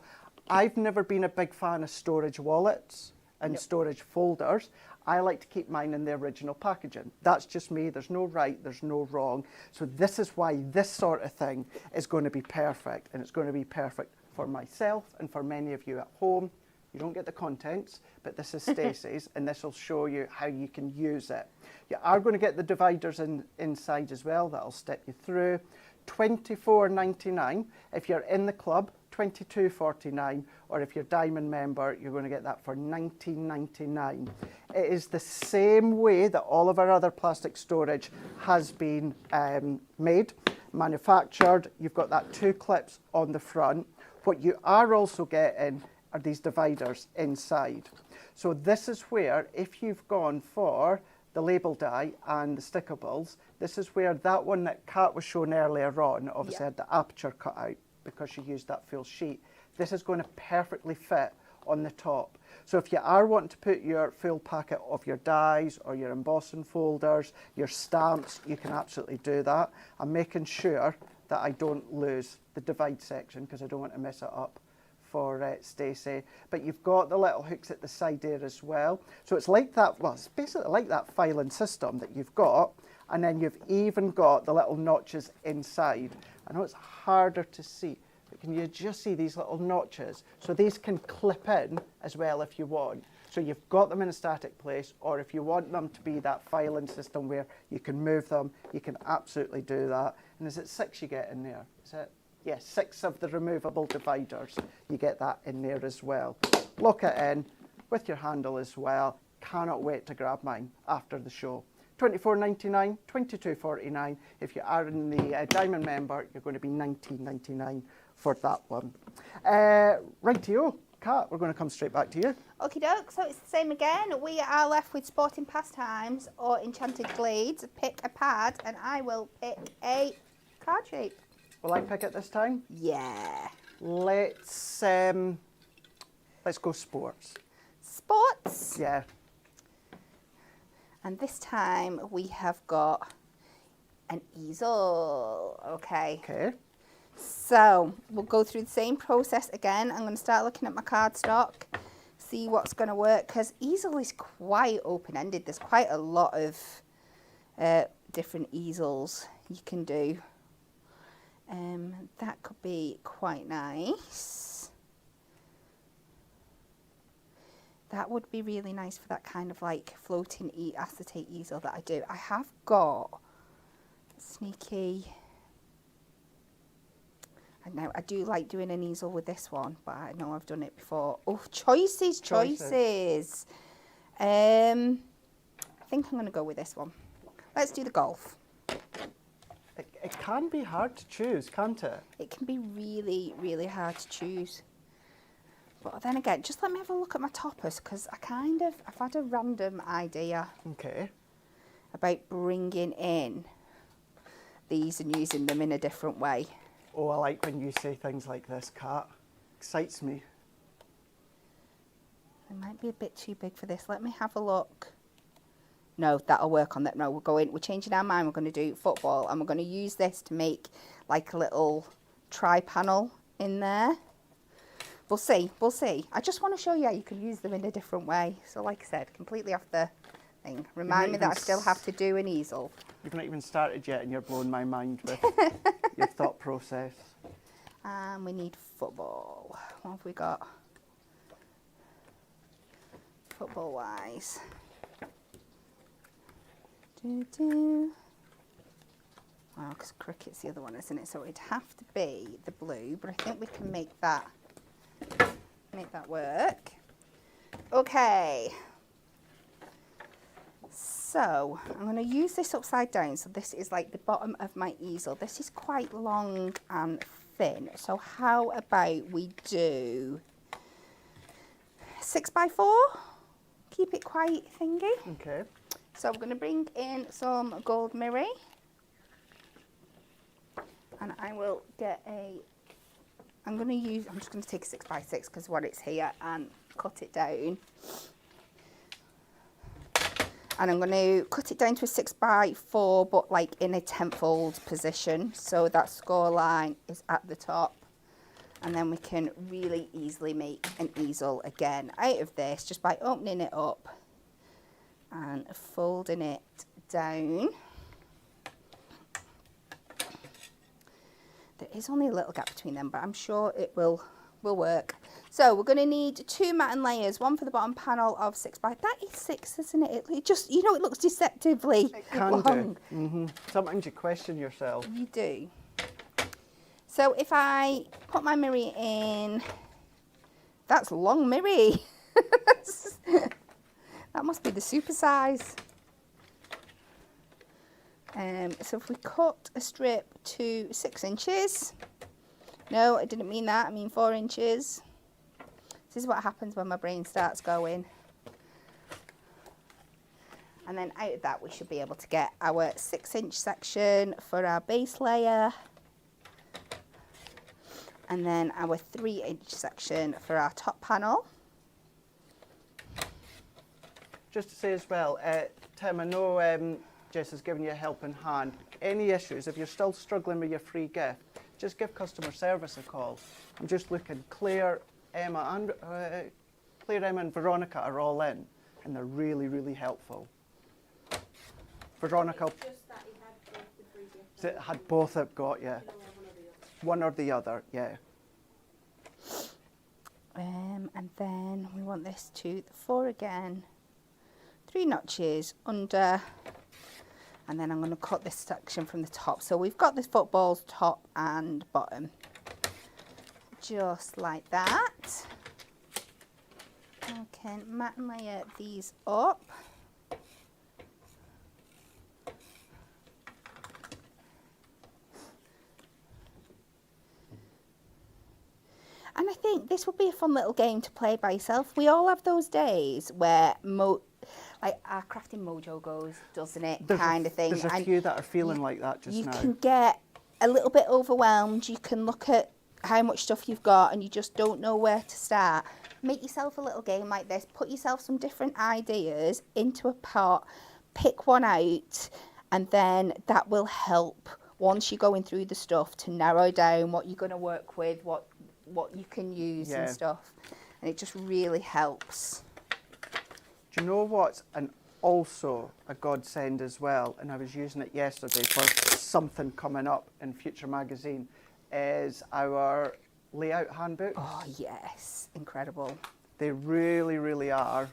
I've never been a big fan of storage wallets and storage folders. I like to keep mine in the original packaging. That's just me. There's no right, there's no wrong. So this is why this sort of thing is going to be perfect. And it's going to be perfect for myself and for many of you at home. You don't get the contents, but this is Stacey's, and this will show you how you can use it. You are going to get the dividers inside as well. That'll step you through. $24.99 if you're in the club. $22.49, or if you're Diamond member, you're going to get that for $19.99. It is the same way that all of our other plastic storage has been made, manufactured. You've got that 2 clips on the front. What you are also getting are these dividers inside. So this is where, if you've gone for the label die and the stickables, this is where that one that Kat was shown earlier on, obviously had the aperture cut out, because she used that full sheet. This is going to perfectly fit on the top. So if you are wanting to put your full packet of your dies or your embossing folders, your stamps, you can absolutely do that. I'm making sure that I don't lose the divide section because I don't want to mess it up for Stacey. But you've got the little hooks at the side there as well. So it's like that, well, it's basically like that filing system that you've got, and then you've even got the little notches inside. I know it's harder to see, but can you just see these little notches? So these can clip in as well if you want. So you've got them in a static place, or if you want them to be that filing system where you can move them, you can absolutely do that. And is it 6 you get in there? Is it? Yes, 6 of the removable dividers. You get that in there as well. Lock it in with your handle as well. Cannot wait to grab mine after the show. $24.99, $22.49. If you are in the Diamond member, you're going to be $19.99 for that one. Rightio, Kat, we're going to come straight back to you. Okie doke, so it's the same again. We are left with Sporting Pastimes or Enchanted Glades. Pick a pad, and I will pick a card shape. Will I pick it this time? Yeah. Let's go sports. Sports? Yeah. And this time we have got an easel. Okay. Okay. So we'll go through the same process again. I'm going to start looking at my cardstock, see what's going to work, because easel is quite open-ended. There's quite a lot of different easels you can do. That could be quite nice. That would be really nice for that kind of like floating acetate easel that I do. I have got sneaky, I know I do like doing an easel with this one, but I know I've done it before. Oh, choices. I think I'm going to go with this one. Let's do the golf. It can be hard to choose, can't it? It can be really, really hard to choose. But then again, just let me have a look at my toppers, because I've had a random idea. Okay. About bringing in these and using them in a different way. Oh, I like when you say things like this, Kat. Excites me. It might be a bit too big for this. Let me have a look. No, that'll work on that. No, we're changing our mind. We're going to do football, and we're going to use this to make like a little tri-panel in there. We'll see. I just want to show you how you can use them in a different way. So like I said, completely off the thing. Remind me that I still have to do an easel. You've not even started yet, and you're blowing my mind with your thought process. and we need football. What have we got? Football wise. Wow, because cricket's the other one, isn't it? So it'd have to be the blue, but I think we can make that work. Okay. So I'm going to use this upside down. So this is like the bottom of my easel. This is quite long and thin. So how about we do 6x4? Keep it quite thingy. Okay. So we're going to bring in some gold mirror. And I will get I'm just going to take a 6x6 because what it's here and cut it down. And I'm going to cut it down to a 6x4, but like in a tenfold position. So that score line is at the top. And then we can really easily make an easel again out of this just by opening it up and folding it down. There is only a little gap between them, but I'm sure it will work. So we're going to need 2 matten layers, one for the bottom panel of 6x. That is 6, isn't it? It just, you know, it looks deceptively long. Do. Sometimes you question yourself. You do. So if I put my mirror in, that's long mirror. That must be the super size. So if we cut a strip to 6 inches, no, I didn't mean that, I mean 4 inches. This is what happens when my brain starts going. And then out of that we should be able to get our 6-inch section for our base layer. And then our 3-inch section for our top panel. Just to say as well, Tim, I know Jess has given you a helping hand. Any issues, if you're still struggling with your free gift, just give customer service a call. I'm just looking, Claire, Emma and Veronica are all in, and they're really, really helpful. Veronica, It's just that he had both the free gifts. it had both I've got, yeah. You can only have one or the other. One or the other, yeah. And then we want this to the 4 again, 3 notches under, and then I'm going to cut this section from the top. So we've got the footballs top and bottom, just like that. I can mat and layer these up. And I think this would be a fun little game to play by yourself. We all have those days where like our crafting mojo goes, doesn't it, kind of thing. There's a few that are feeling like that just now. You can get a little bit overwhelmed. You can look at how much stuff you've got and you just don't know where to start. Make yourself a little game like this. Put yourself some different ideas into a pot. Pick one out, and then that will help once you're going through the stuff to narrow down what you're going to work with, what you can use and stuff. And it just really helps. Do you know what's also a godsend as well, and I was using it yesterday for something coming up in future magazine, is our layout handbook. Oh yes, incredible. They really, really are.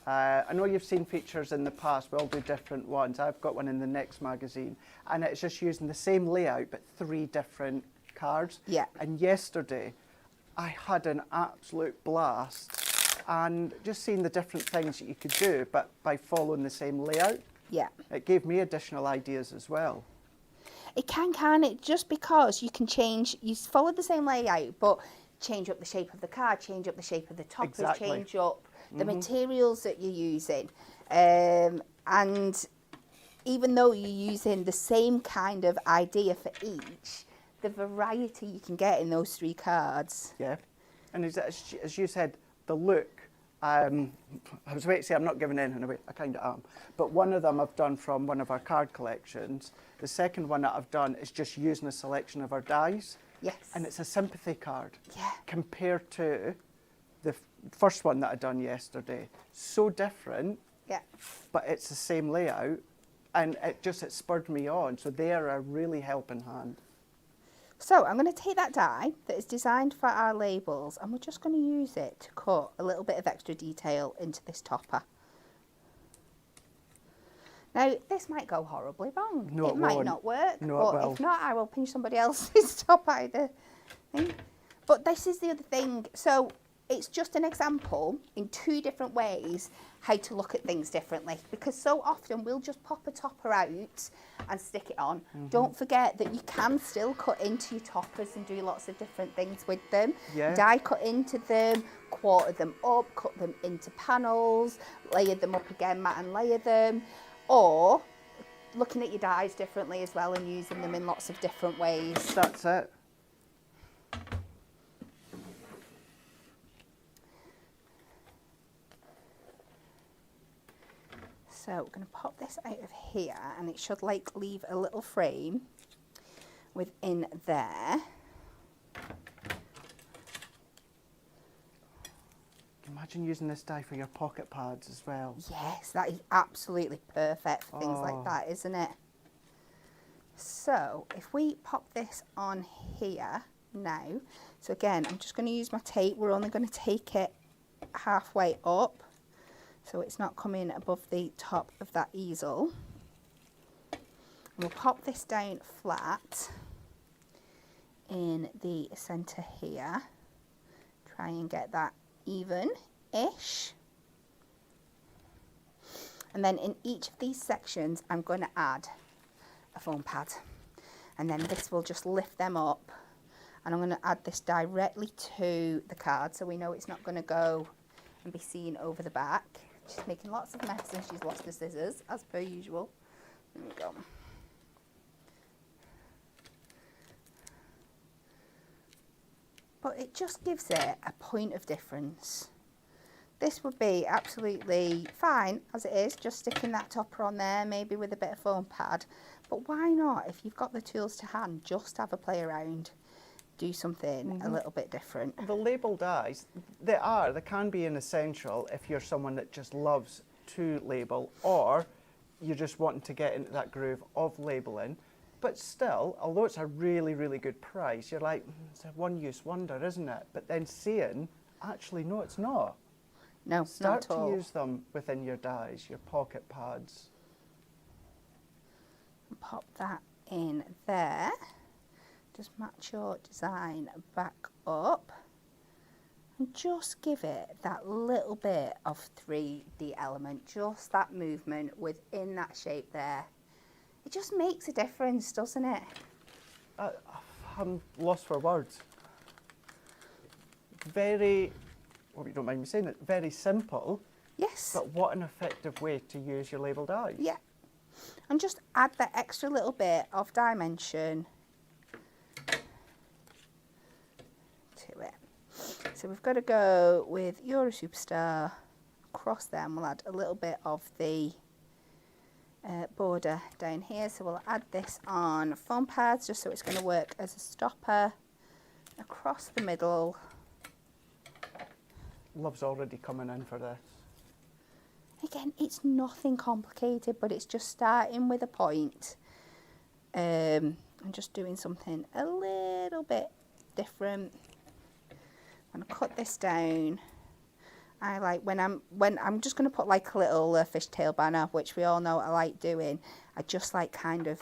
I know you've seen features in the past, we'll do different ones. I've got one in the next magazine, and it's just using the same layout but 3 different cards. Yeah. And yesterday I had an absolute blast, and just seeing the different things that you could do but by following the same layout. Yeah. It gave me additional ideas as well. It can it? Just because you can change, you follow the same layout, but change up the shape of the card, change up the shape of the toppers, Exactly. change up the materials that you're using. And even though you're using the same kind of idea for each, the variety you can get in those 3 cards. Yeah. And as you said, the look, I was about to say I'm not giving in a way, I kind of am. But one of them I've done from one of our card collections. The second one that I've done is just using a selection of our dies. Yes. And it's a sympathy card. Yeah. Compared to the first one that I done yesterday. So different. Yeah. But it's the same layout. And it spurred me on. So they are a really helping hand. So I'm going to take that die that is designed for our labels and we're just going to use it to cut a little bit of extra detail into this topper. Now, this might go horribly wrong. No, it might not work. No, but it will. if not, I will pinch somebody else's top either thing. But this is the other thing. So it's just an example in two different ways how to look at things differently. Because so often we'll just pop a topper out and stick it on. Don't forget that you can still cut into your toppers and do lots of different things with them. Yeah. Die cut into them, quarter them up, cut them into panels, layer them up again, mat and layer them. Or looking at your dies differently as well and using them in lots of different ways. That's it. So we're going to pop this out of here and it should like leave a little frame within there. Imagine using this die for your pocket pads as well. Yes, that is absolutely perfect for things like that, isn't it? So if we pop this on here now, so again, I'm just going to use my tape. We're only going to take it halfway up, so it's not coming above the top of that easel. And we'll pop this down flat in the centre here. Try and get that even-ish. And then in each of these sections, I'm going to add a foam pad. And then this will just lift them up. And I'm going to add this directly to the card so we know it's not going to go and be seen over the back. She's making lots of mess and she's lost her scissors, as per usual. There we go. But it just gives it a point of difference. This would be absolutely fine as it is, just sticking that topper on there, maybe with a bit of foam pad. But why not, if you've got the tools to hand, just have a play around, do something a little bit different. The label dies, they can be an essential if you're someone that just loves to label, or you're just wanting to get into that groove of labeling. But still, although it's a really, really good price, you're like, it's a one-use wonder, isn't it? But then seeing, actually, no, it's not. No, Start not at all. to use them within your dies, your pocket pads. Pop that in there. Just match your design back up. And just give it that little bit of 3D element, just that movement within that shape there. It just makes a difference, doesn't it? I'm lost for words. Very, well, you don't mind me saying it, very simple. Yes. But what an effective way to use your label dies. Yeah. And just add that extra little bit of dimension to it. So we've got to go with You're a Superstar. Across there, and we'll add a little bit of the border down here. So we'll add this on foam pads just so it's going to work as a stopper across the middle. Love's already coming in for this. Again, it's nothing complicated, but it's just starting with a point and just doing something a little bit different. I'm going to cut this down. I like when I'm just going to put like a little fishtail banner, which we all know I like doing. I just like kind of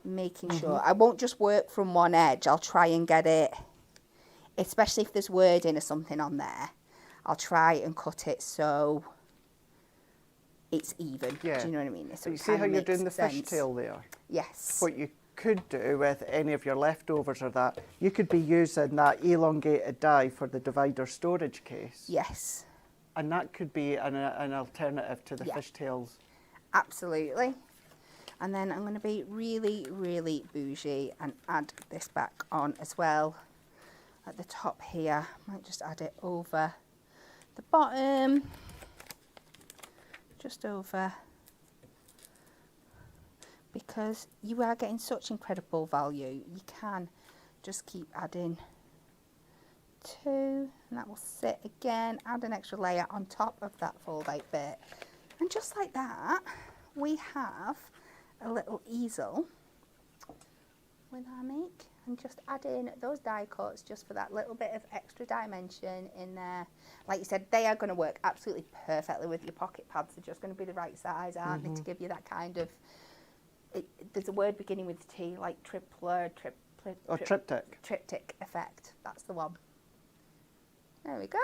making sure I won't just work from one edge. I'll try and get it, especially if there's wording or something on there. I'll try and cut it so it's even. Yeah. Do you know what I mean? So you see how you're doing the fishtail there? Yes. What you could do with any of your leftovers or that, you could be using that elongated die for the divider storage case. Yes. And that could be an alternative to the fishtails. Absolutely. And then I'm going to be really, really bougie and add this back on as well at the top here. Might just add it over the bottom, just over, because you are getting such incredible value. You can just keep adding two, and that will sit again. Add an extra layer on top of that fold out bit, and just like that we have a little easel with our make and just add in those die cuts just for that little bit of extra dimension in there. Like you said, they are going to work absolutely perfectly with your pocket pads. They're just going to be the right size, aren't they, to give you that kind of, there's a word beginning with T, like triptych. Triptych effect. That's the one. There we go.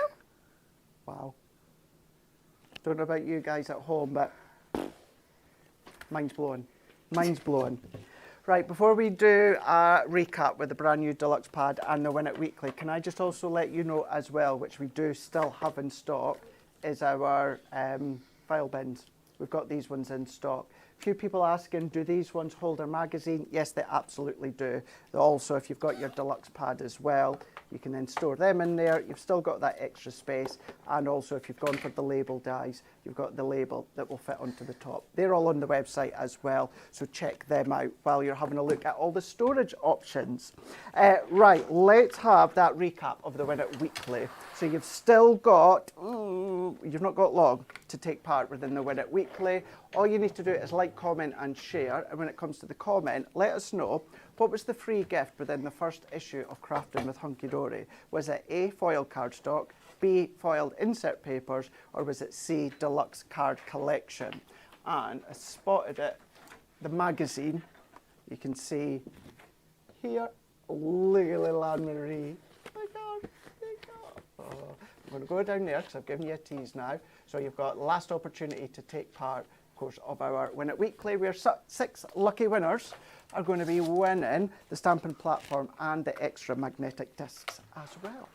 Wow. Don't know about you guys at home, but mind's blowing. Mind's blowing. Right, before we do a recap with the brand new Deluxe Pad and the Win It Weekly, can I just also let you know as well, which we do still have in stock, is our file bins. We've got these ones in stock. A few people asking, do these ones hold a magazine? Yes, they absolutely do. Also, if you've got your Deluxe Pad as well, you can then store them in there. You've still got that extra space. And also, if you've gone for the label dies, you've got the label that will fit onto the top. They're all on the website as well, so check them out while you're having a look at all the storage options. Right, let's have that recap of the Win It Weekly. So you've still got, you've not got long to take part within the Win It Weekly. All you need to do is like, comment and share. And when it comes to the comment, let us know what was the free gift within the first issue of Crafting with Hunkydory. Was it A, foil cardstock, B, foiled insert papers, or was it C, deluxe card collection? And I spotted it, the magazine, you can see here. Look at little Anne-Marie. Oh my God, oh, I'm going to go down there because I've given you a tease now. So you've got last opportunity to take part, of course, of our Win It Weekly, where 6 lucky winners are going to be winning the stamping platform and the extra magnetic discs as well.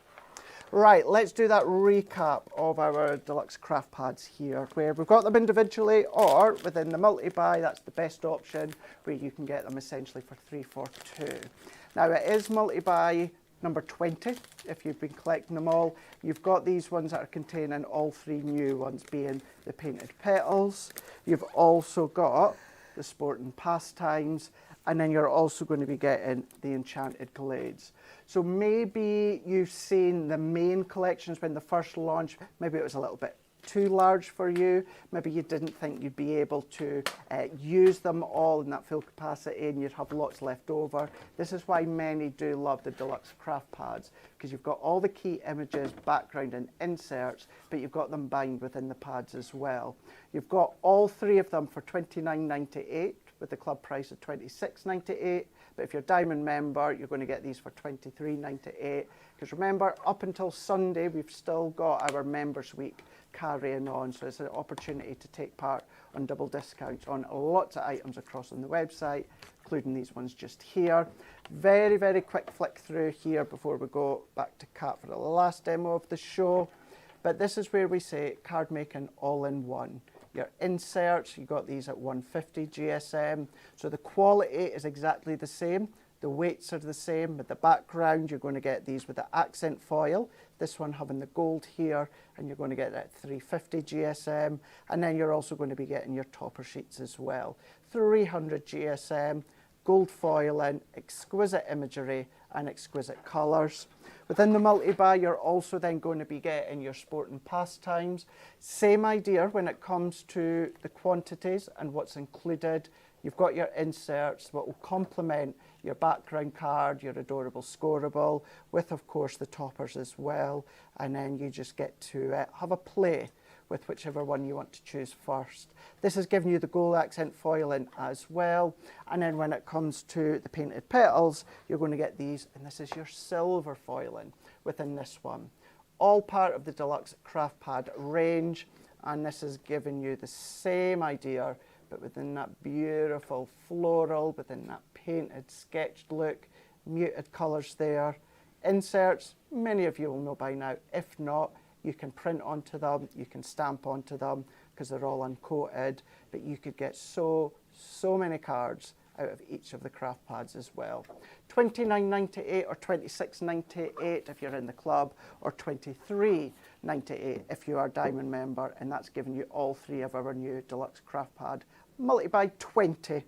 Right, let's do that recap of our Deluxe Craft Pads here, where we've got them individually or within the multi-buy. That's the best option, where you can get them essentially for 3 for 2. Now, it is multi-buy number 20, if you've been collecting them all. You've got these ones that are containing all 3 new ones, being the painted petals. You've also got the sport and pastimes, and then you're also going to be getting the enchanted glades. So maybe you've seen the main collections when the first launch, maybe it was a little bit too large for you. Maybe you didn't think you'd be able to use them all in that full capacity and you'd have lots left over. This is why many do love the Deluxe Craft Pads, because you've got all the key images, background and inserts, but you've got them bound within the pads as well. You've got all 3 of them for $29.98 with the club price of $26.98. But if you're a Diamond member, you're going to get these for $23.98. Because remember, up until Sunday, we've still got our Members Week carrying on. So it's an opportunity to take part on double discounts on lots of items across on the website, including these ones just here. Very, very quick flick through here before we go back to Kat for the last demo of the show. But this is where we say card making all in one. Your inserts, you got these at 150 GSM. So the quality is exactly the same. The weights are the same. With the background, you're going to get these with the accent foil. This one having the gold here, and you're going to get that 350 GSM. And then you're also going to be getting your topper sheets as well. 300 GSM, gold foiling, exquisite imagery, and exquisite colours. Within the multi-buy, you're also then going to be getting your sport and pastimes. Same idea when it comes to the quantities and what's included. You've got your inserts, what will complement your background card, your adorable scoreable, with, of course, the toppers as well. And then you just get to have a play with whichever one you want to choose first. This is giving you the gold accent foiling as well. And then when it comes to the painted petals, you're going to get these, and this is your silver foiling within this one. All part of the Deluxe Craft Pad range, and this is giving you the same idea, but within that beautiful floral, within that painted, sketched look, muted colours there. Inserts, many of you will know by now. If not, you can print onto them, you can stamp onto them because they're all uncoated, but you could get so many cards out of each of the craft pads as well. $29.98 or $26.98 if you're in the club, or $23.98 if you are a Diamond member, and that's giving you all 3 of our new Deluxe Craft Pad multi-buy 20.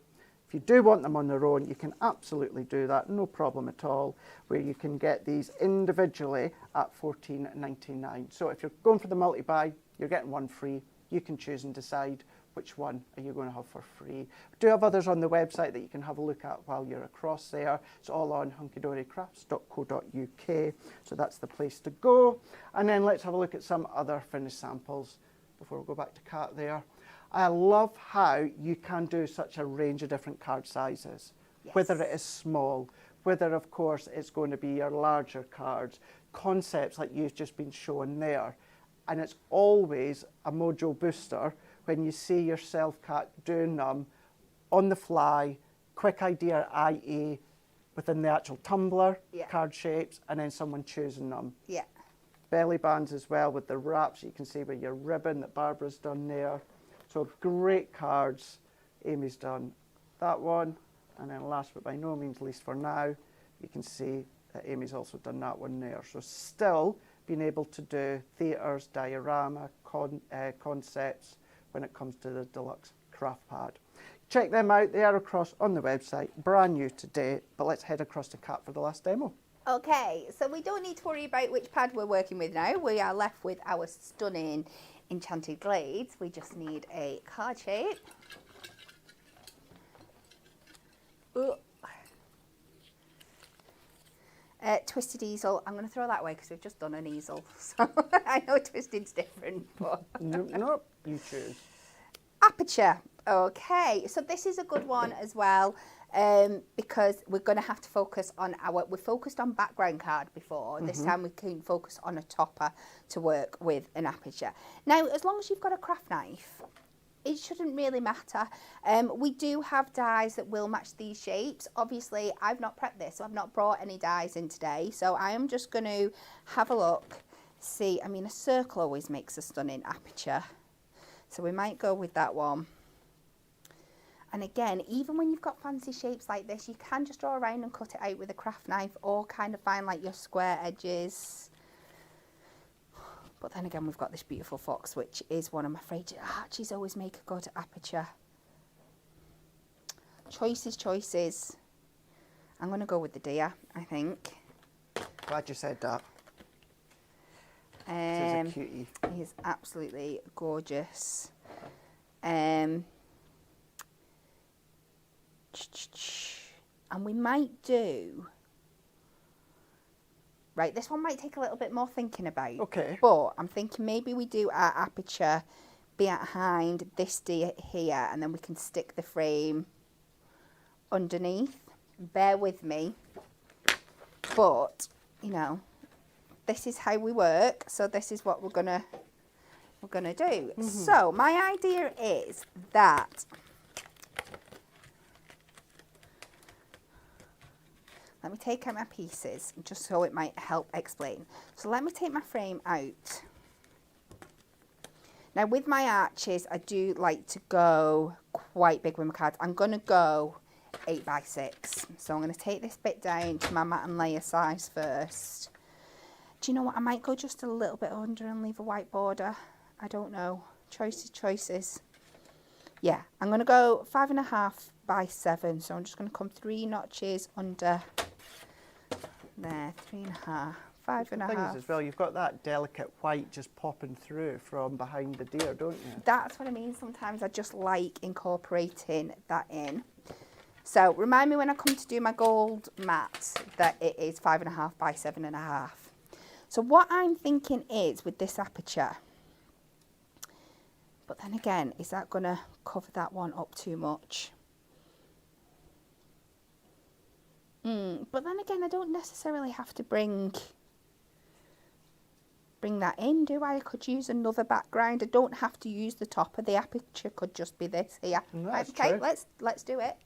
If you do want them on their own, you can absolutely do that, no problem at all, where you can get these individually at $14.99. So if you're going for the multi-buy, you're getting one free. You can choose and decide which one are you going to have for free. We do have others on the website that you can have a look at while you're across there. It's all on hunkydorycrafts.co.uk, so that's the place to go. And then let's have a look at some other finished samples before we go back to Kat there. I love how you can do such a range of different card sizes, Yes. whether it is small, whether of course it's going to be your larger cards, concepts like you've just been shown there. And it's always a mojo booster when you see yourself, Kat, doing them on the fly, quick idea IA within the actual tumbler, Yeah. card shapes, and then someone choosing them. Yeah. Belly bands as well with the wraps. You can see with your ribbon that Barbara's done there. So great cards. Amy's done that one. And then last but by no means least for now, you can see that Amy's also done that one there. So still being able to do theatres, diorama, concepts when it comes to the Deluxe Craft Pad. Check them out. They are across on the website. Brand new today. But let's head across to Kat for the last demo. Okay, so we don't need to worry about which pad we're working with now. We are left with our stunning Enchanted Glades. We just need a card shape. Ooh. Twisted easel. I'm going to throw that away because we've just done an easel. So I know twisted's different, but... Nope, you choose. Aperture. Okay, so this is a good one as well. Because we're going to have to focus on we focused on background card before. This time we can focus on a topper to work with an aperture. Now, as long as you've got a craft knife, it shouldn't really matter. We do have dies that will match these shapes. Obviously, I've not prepped this, so I've not brought any dies in today. So I am just going to have a look, see. I mean, a circle always makes a stunning aperture. So we might go with that one. And again, even when you've got fancy shapes like this, you can just draw around and cut it out with a craft knife or kind of find like your square edges. But then again, we've got this beautiful fox, which is one of my favourite. Archies always make a good aperture. Choices. I'm going to go with the deer, I think. Glad you said that. This is a cutie. He is absolutely gorgeous. And we might do... Right, this one might take a little bit more thinking about. Okay. But I'm thinking maybe we do our aperture behind this deer here, and then we can stick the frame underneath. Bear with me. But, you know, this is how we work, so this is what we're gonna do. So my idea is that let me take out my pieces just so it might help explain. So let me take my frame out. Now with my arches, I do like to go quite big with my cards. I'm going to go 8x6. So I'm going to take this bit down to my mat and layer size first. Do you know what? I might go just a little bit under and leave a white border. I don't know. Choices. Yeah, I'm going to go 5.5x7. So I'm just going to come 3 notches under. There, 3.5, 5.5. The thing is as well, you've got that delicate white just popping through from behind the deer, don't you? That's what I mean. Sometimes I just like incorporating that in. So remind me when I come to do my gold mat that it is 5.5 by 7.5. So what I'm thinking is with this aperture, but then again, is that going to cover that one up too much? But then again, I don't necessarily have to bring that in, do I? I could use another background. I don't have to use the top of the aperture. Could just be this here. That's okay, true. let's do it.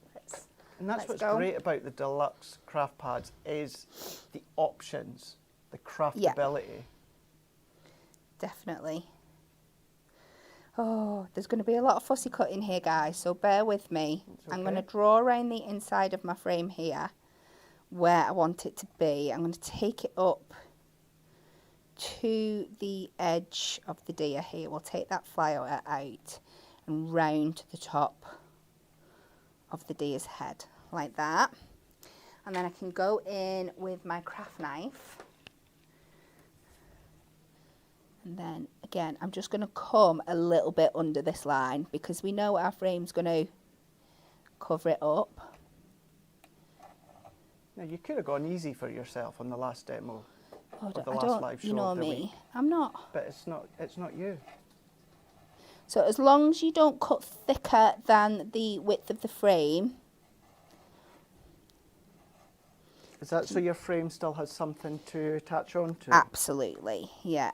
And that's what's go. great about the Deluxe Craft Pads is the options, the craftability. Yeah. Definitely. Oh, there's going to be a lot of fussy cutting here, guys, so bear with me. Okay. I'm going to draw around the inside of my frame here where I want it to be. I'm going to take it up to the edge of the deer here. We'll take that flower out and round to the top of the deer's head like that. And then I can go in with my craft knife And then again, I'm just going to come a little bit under this line because we know our frame's going to cover it up. Now, you could have gone easy for yourself on the last demo. Oh, or the I last don't, live show you know of the me, week. I'm not. But it's not you. So as long as you don't cut thicker than the width of the frame. Is that so your frame still has something to attach onto? Absolutely, yeah.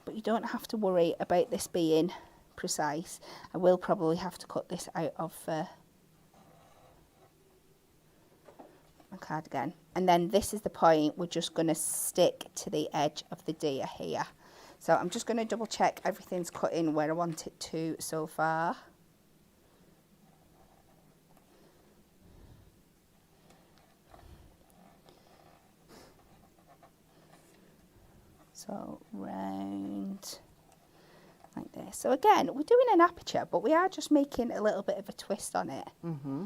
But you don't have to worry about this being precise. I will probably have to cut this out of my cardigan. And then this is the point we're just going to stick to the edge of the deer here. So I'm just going to double check everything's cut in where I want it to so far. So round like this. So again, we're doing an aperture, but we are just making a little bit of a twist on it. Mm-hmm.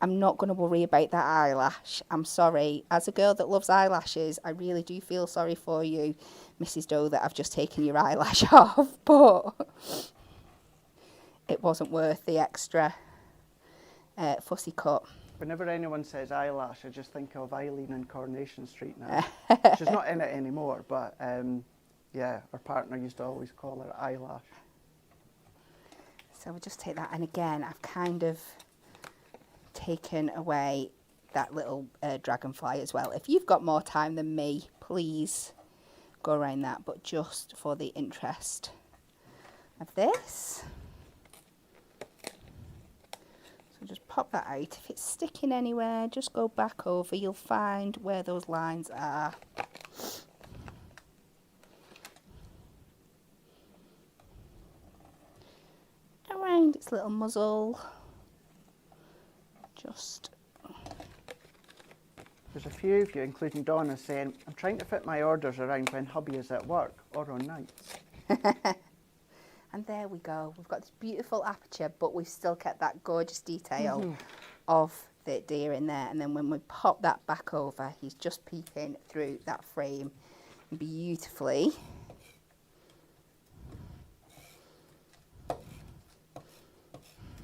I'm not going to worry about that eyelash. I'm sorry. As a girl that loves eyelashes, I really do feel sorry for you, Mrs. Doe, that I've just taken your eyelash off. But it wasn't worth the extra fussy cut. Whenever anyone says eyelash, I just think of Eileen in Coronation Street now. She's not in it anymore, but yeah, her partner used to always call her eyelash. So we'll just take that, and again, I've kind of taken away that little dragonfly as well. If you've got more time than me, please go around that, but just for the interest of this. So just pop that out. If it's sticking anywhere, just go back over. You'll find where those lines are. Around its little muzzle. Just. There's a few of you, including Donna, saying, I'm trying to fit my orders around when hubby is at work or on nights. And there we go. We've got this beautiful aperture, but we've still kept that gorgeous detail of the deer in there. And then when we pop that back over, he's just peeping through that frame beautifully.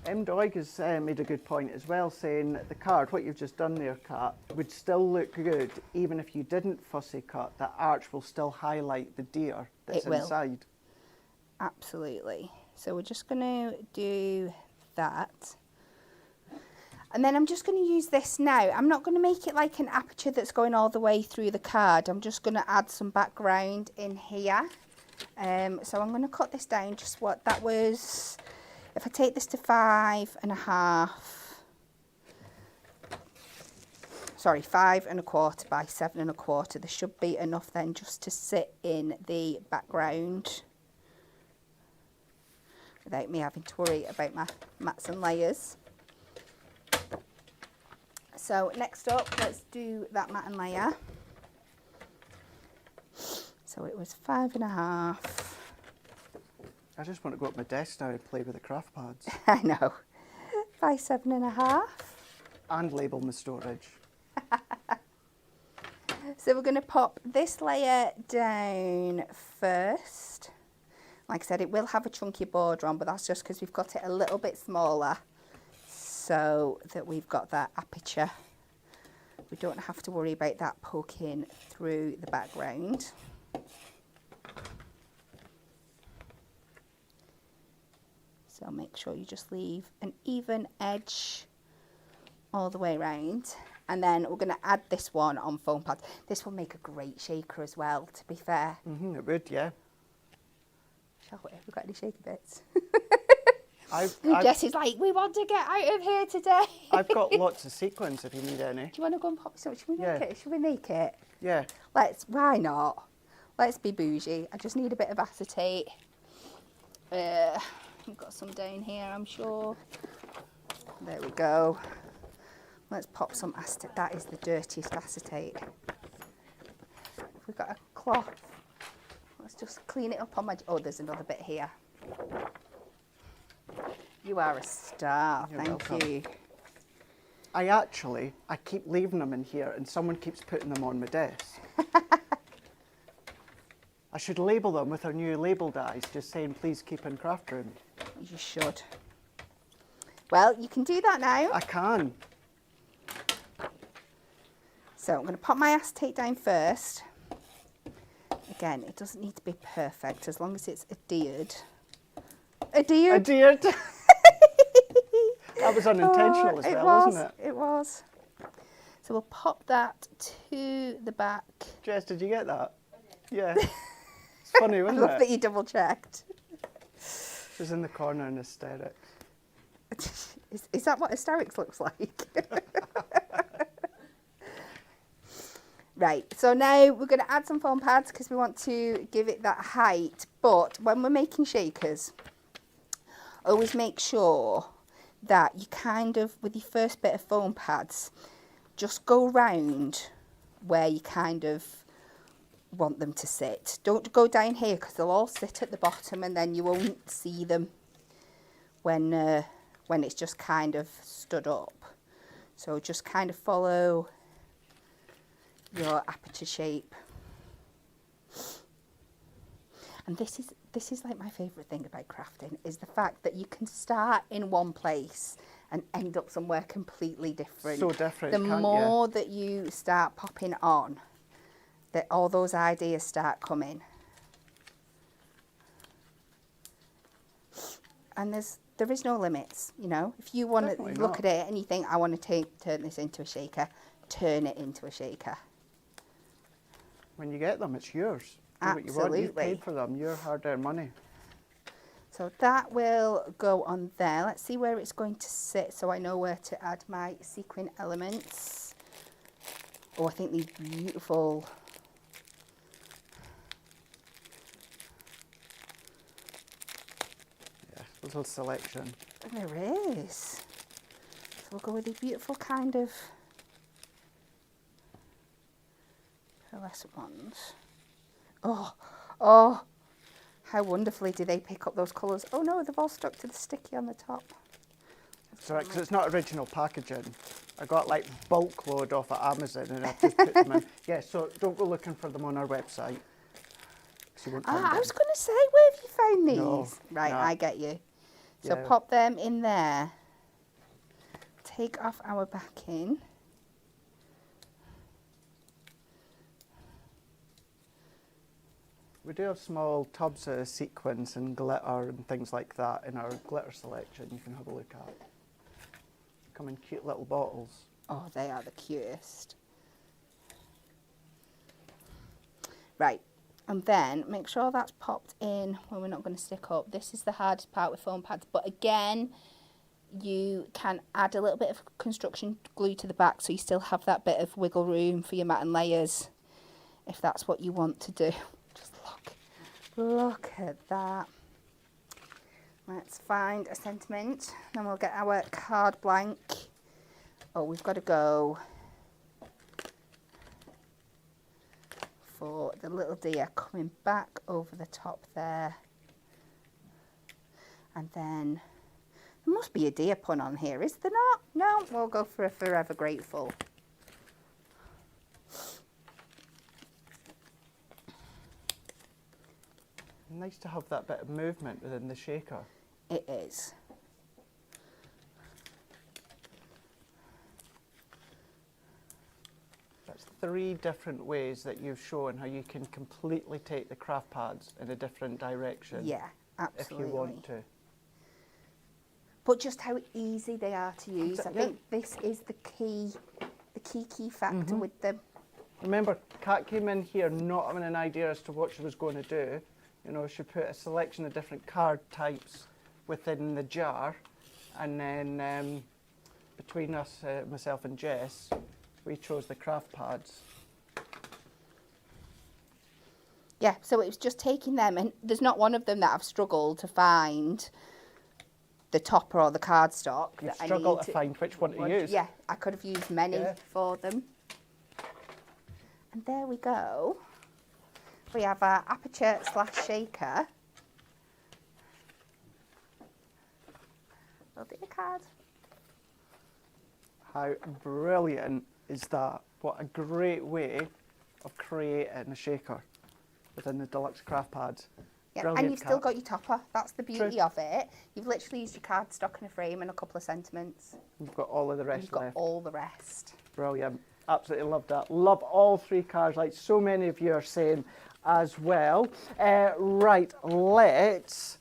Doig has made a good point as well, saying that the card, what you've just done there, Kat, would still look good even if you didn't fussy cut. The arch will still highlight the deer that's inside. Absolutely. So we're just going to do that. And then I'm just going to use this now. I'm not going to make it like an aperture that's going all the way through the card. I'm just going to add some background in here. So I'm going to cut this down just what that was. If I take this to 5.5, sorry, 5.25 by 7.25, there should be enough then just to sit in the background without me having to worry about my mats and layers. So next up, let's do that mat and layer. So it was 5.5. I just want to go up my desk now and play with the craft pads. I know. By 7.5. And label my storage. So we're going to pop this layer down first. Like I said, it will have a chunky border on, but that's just because we've got it a little bit smaller so that we've got that aperture. We don't have to worry about that poking through the background. So make sure you just leave an even edge all the way around. And then we're going to add this one on foam pads. This will make a great shaker as well, to be fair. It would, yeah. Shall we? Have we got any shaker bits? Jess is like, we want to get out of here today. I've got lots of sequins if you need any. Do you want to go and pop some? Should we make it? Should we make it? Yeah. Why not? Let's be bougie. I just need a bit of acetate. We've got some down here, I'm sure. There we go. Let's pop some acetate. That is the dirtiest acetate. If we've got a cloth, let's just clean it up on my... Oh, there's another bit here. You are a star. Thank you. I keep leaving them in here and someone keeps putting them on my desk. I should label them with our new label dies, just saying please keep in craft room. You should. Well, you can do that now. I can. So I'm going to pop my acetate down first. Again, it doesn't need to be perfect as long as it's adhered. Adhered? Adhered. That was unintentional as well, wasn't it? It was. So we'll pop that to the back. Jess, did you get that? Yeah. It's funny, wasn't I love it? that you double checked. She's in the corner in hysterics. Is that what hysterics looks like? Right, so now we're going to add some foam pads because we want to give it that height. But when we're making shakers, always make sure that you kind of, with your first bit of foam pads, just go round where you kind of want them to sit. Don't go down here because they'll all sit at the bottom and then you won't see them when it's just kind of stood up. So just kind of follow your aperture shape. And this is like my favourite thing about crafting, is the fact that you can start in one place and end up somewhere completely different. So different, The can't more you? that you start popping on, that all those ideas start coming. And there is no limits, you know. If you want to Definitely look not. at it and you think, I want to turn this into a shaker, turn it into a shaker. When you get them, it's yours. Do what you want. You've Absolutely. paid for them. Your hard-earned money. So that will go on there. Let's see where it's going to sit so I know where to add my sequin elements. Oh, I think these beautiful. Yeah, little selection. There is. So we'll go with the beautiful kind of pearlescent ones. Oh, how wonderfully do they pick up those colours. Oh no, they've all stuck to the sticky on the top. It's right, 'cause it's not original packaging. I got like bulk load off at Amazon and I just put them in. Yeah, so don't go looking for them on our website. 'Cause you won't find I them. was going to say, where have you found these? No, Right, no. I get you. So Yeah. pop them in there. Take off our backing. We do have small tubs of sequins and glitter and things like that in our glitter selection you can have a look at. Come in cute little bottles. Oh, they are the cutest. Right, and then make sure that's popped in when we're not going to stick up. This is the hardest part with foam pads, but again, you can add a little bit of construction glue to the back so you still have that bit of wiggle room for your mat and layers if that's what you want to do. Just look at that. Let's find a sentiment, then we'll get our card blank. Oh, we've got to go for the little deer coming back over the top there. And then, there must be a deer pun on here, is there not? No, we'll go for a Forever Grateful. Nice to have that bit of movement within the shaker. It is. That's 3 different ways that you've shown how you can completely take the craft pads in a different direction. Yeah, If absolutely. you want to. But just how easy they are to use. I Yeah. think this is the key factor with them. Remember, Kat came in here not having an idea as to what she was going to do. You know, she put a selection of different card types within the jar, and then between us, myself and Jess, we chose the craft pads. Yeah, so it was just taking them, and there's not one of them that I've struggled to find the topper or the cardstock. You that I struggle need to find which one to use. Yeah, I could have used many Yeah. for them. And there we go. We have our Aperture / shaker. Will do a card. How brilliant is that? What a great way of creating a shaker. within the Deluxe Craft Pads. Yeah, Brilliant, and you've still Kat. got your topper. That's the beauty of it. You've literally used your cardstock in a frame and a couple of sentiments. You've got all of the rest You've got left. all the rest. Brilliant. Absolutely love that. Love all 3 cards, like so many of you are saying as well. Right, let's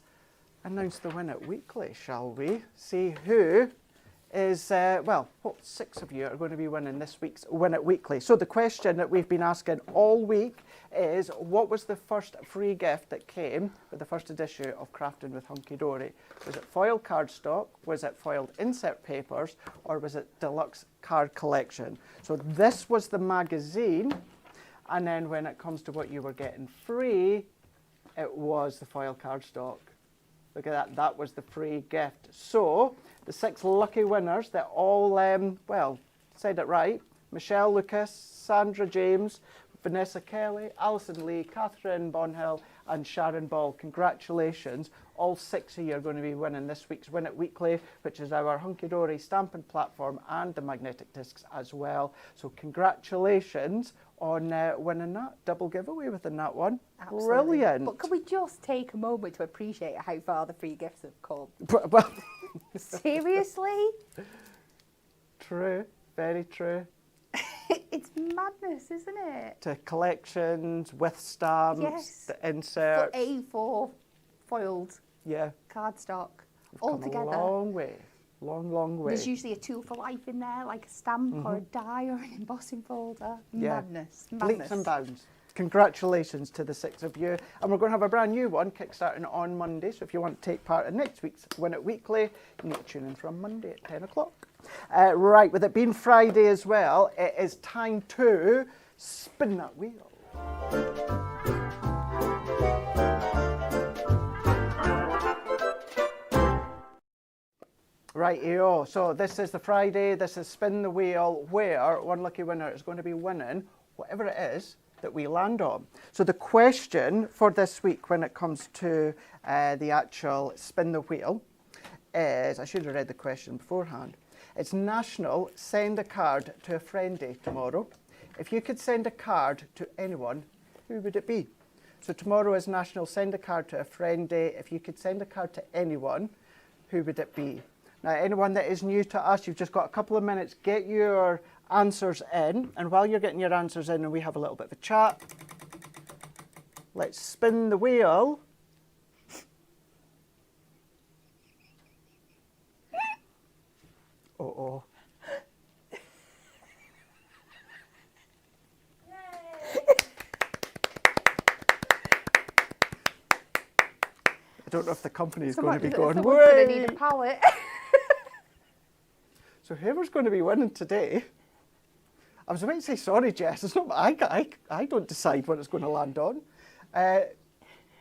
announce the winner weekly, shall we? See who is, well, 6 of you are going to be winning this week's Win It Weekly. So the question that we've been asking all week is, what was the first free gift that came with the first edition of Crafting with Hunkydory? Was it foil cardstock, was it foiled insert papers, or was it Deluxe Card Collection? So this was the magazine, and then when it comes to what you were getting free, it was the foil cardstock. Look at that, that was the free gift. So the 6 lucky winners that all, well, said it right: Michelle Lucas, Sandra James, Vanessa Kelly, Alison Lee, Catherine Bonhill and Sharon Ball. Congratulations. All 6 of you are going to be winning this week's Win It Weekly, which is our Hunkydory stamping platform and the magnetic discs as well. So congratulations on winning that. Double giveaway within that one. Absolutely. Brilliant. But can we just take a moment to appreciate how far the free gifts have come? Well, Seriously? true. Very true. It's madness, isn't it? To collections, with stamps, Yes. the insert. For A4 foiled Yeah. cardstock We've all come together. a long way. Long, long way. There's usually a tool for life in there, like a stamp or a die or an embossing folder. Yeah. Madness. Leaps and bounds. Congratulations to the 6 of you. And we're going to have a brand new one kickstarting on Monday. So if you want to take part in next week's Win It Weekly, you need to tune in from Monday at 10 o'clock. Right, with it being Friday as well, it is time to spin that wheel. Right, so this is the Friday, this is Spin the Wheel, where one lucky winner is going to be winning whatever it is that we land on. So the question for this week when it comes to the actual Spin the Wheel is, I should have read the question beforehand. It's National Send a Card to a Friend Day tomorrow. If you could send a card to anyone, who would it be? So tomorrow is National Send a Card to a Friend Day. If you could send a card to anyone, who would it be? Now, anyone that is new to us, you've just got a couple of minutes, get your answers in. And while you're getting your answers in and we have a little bit of a chat, let's spin the wheel. Uh-oh. I don't know if the company is going to be going, someone's going to need a palette. So whoever's going to be winning today, I was about to say, sorry, Jess, it's not, I don't decide what it's going to land on.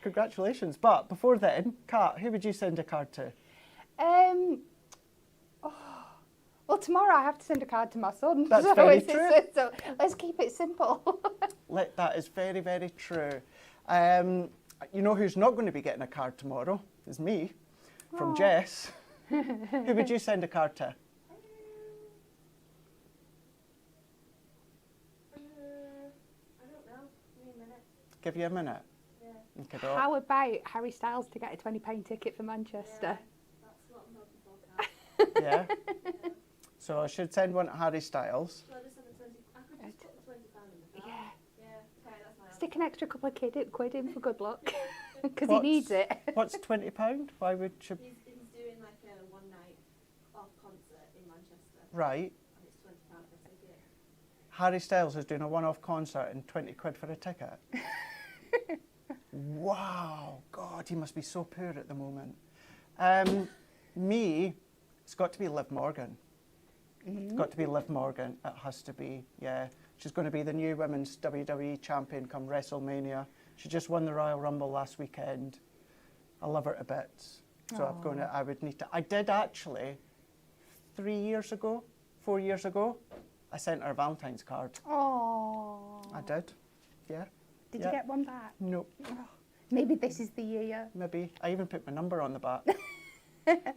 Congratulations. But before then, Kat, who would you send a card to? Well, tomorrow I have to send a card to my son. That's so very true. So let's keep it simple. That is very, very true. You know who's not going to be getting a card tomorrow? Is me, from Jess. Who would you send a card to? I don't know. Give me a minute. Give you a minute. Yeah. Okay, How about Harry Styles to get a £20 ticket for Manchester? That's what I'm hoping for. yeah. So I should send one to Harry Styles. Shall I just send the 20? I could just put the £20 in the card. Yeah. Yeah. Okay, that's my Stick an extra couple of quid in for good luck, because he What's- needs it. What's £20? Why would you? He's doing like a one night off concert in Manchester. Right. And it's £20 for a ticket. Harry Styles is doing a one-off concert and 20 quid for a ticket. Wow, God, he must be so poor at the moment. Me, it's got to be Liv Morgan. It's got to be Liv Morgan. It has to be, yeah. She's going to be the new women's WWE champion come WrestleMania. She just won the Royal Rumble last weekend. I love her to bits. So I would need to. I did actually, 4 years ago, I sent her a Valentine's card. Oh. I did, yeah. Did Yeah. you get one back? Nope. Maybe this is the year. Maybe. I even put my number on the back.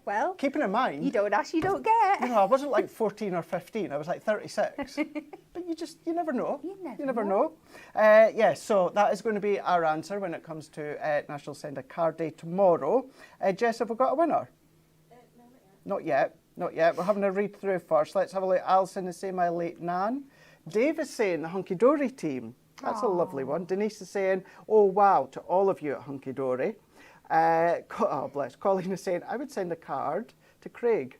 Well, keeping in mind, you don't ask, you don't get. you know, I wasn't like 14 or 15. I was like 36. But you never know. You never never know. Yeah, so that is going to be our answer when it comes to National Send a Card Day tomorrow. Jess, have we got a winner? No, Not yet. Not yet. We're having a read through first. Let's have a look. Alison is saying my late nan. Dave is saying the Hunkydory team. That's a lovely one. Denise is saying, oh wow, to all of you at Hunkydory. Oh bless. Colleen is saying, I would send a card to Craig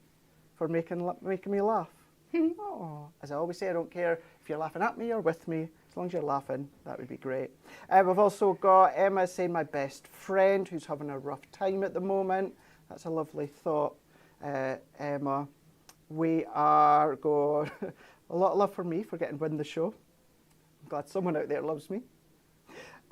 for making me laugh. Oh, as I always say, I don't care if you're laughing at me or with me, as long as you're laughing, that would be great. We've also got Emma saying my best friend who's having a rough time at the moment. That's a lovely thought, Emma. We are going, a lot of love for me for getting win the show. I'm glad someone out there loves me.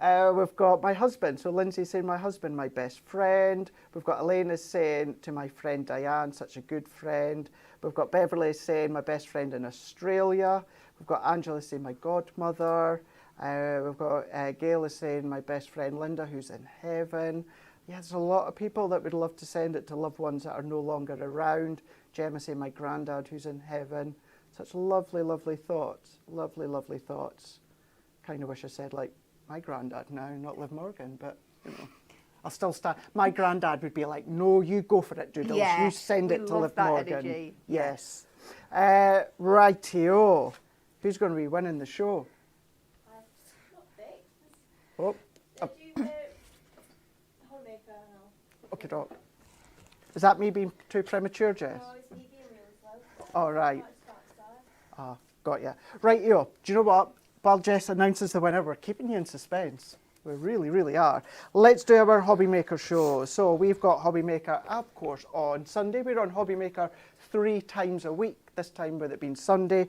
We've got my husband. So Lindsay saying my husband, my best friend. We've got Elena saying to my friend Diane, such a good friend. We've got Beverly saying my best friend in Australia. We've got Angela saying my godmother. We've got Gail is saying my best friend Linda, who's in heaven. Yeah, there's a lot of people that would love to send it to loved ones that are no longer around. Gemma saying my granddad, who's in heaven. Such lovely, lovely thoughts. Lovely, lovely thoughts. Kind of wish I said like my granddad now, not Liv Morgan, but you know, I'll still stand. My granddad would be like, no, you go for it, Doodles. Yeah, you send it to love Liv that Morgan. energy. Yes. Rightio. Who's going to be winning the show? not big. Oh, Do homemaker now. okay, Doc. Is that me being too premature, Jess? No, it's Evie and Real as well. All right. Start. Ah, got you. Rightio. Do you know what? While Jess announces the winner, we're keeping you in suspense. We really, really are. Let's do our Hobby Maker show. So we've got Hobby Maker, of course, on Sunday. We're on Hobby Maker 3 times a week, this time with it being Sunday.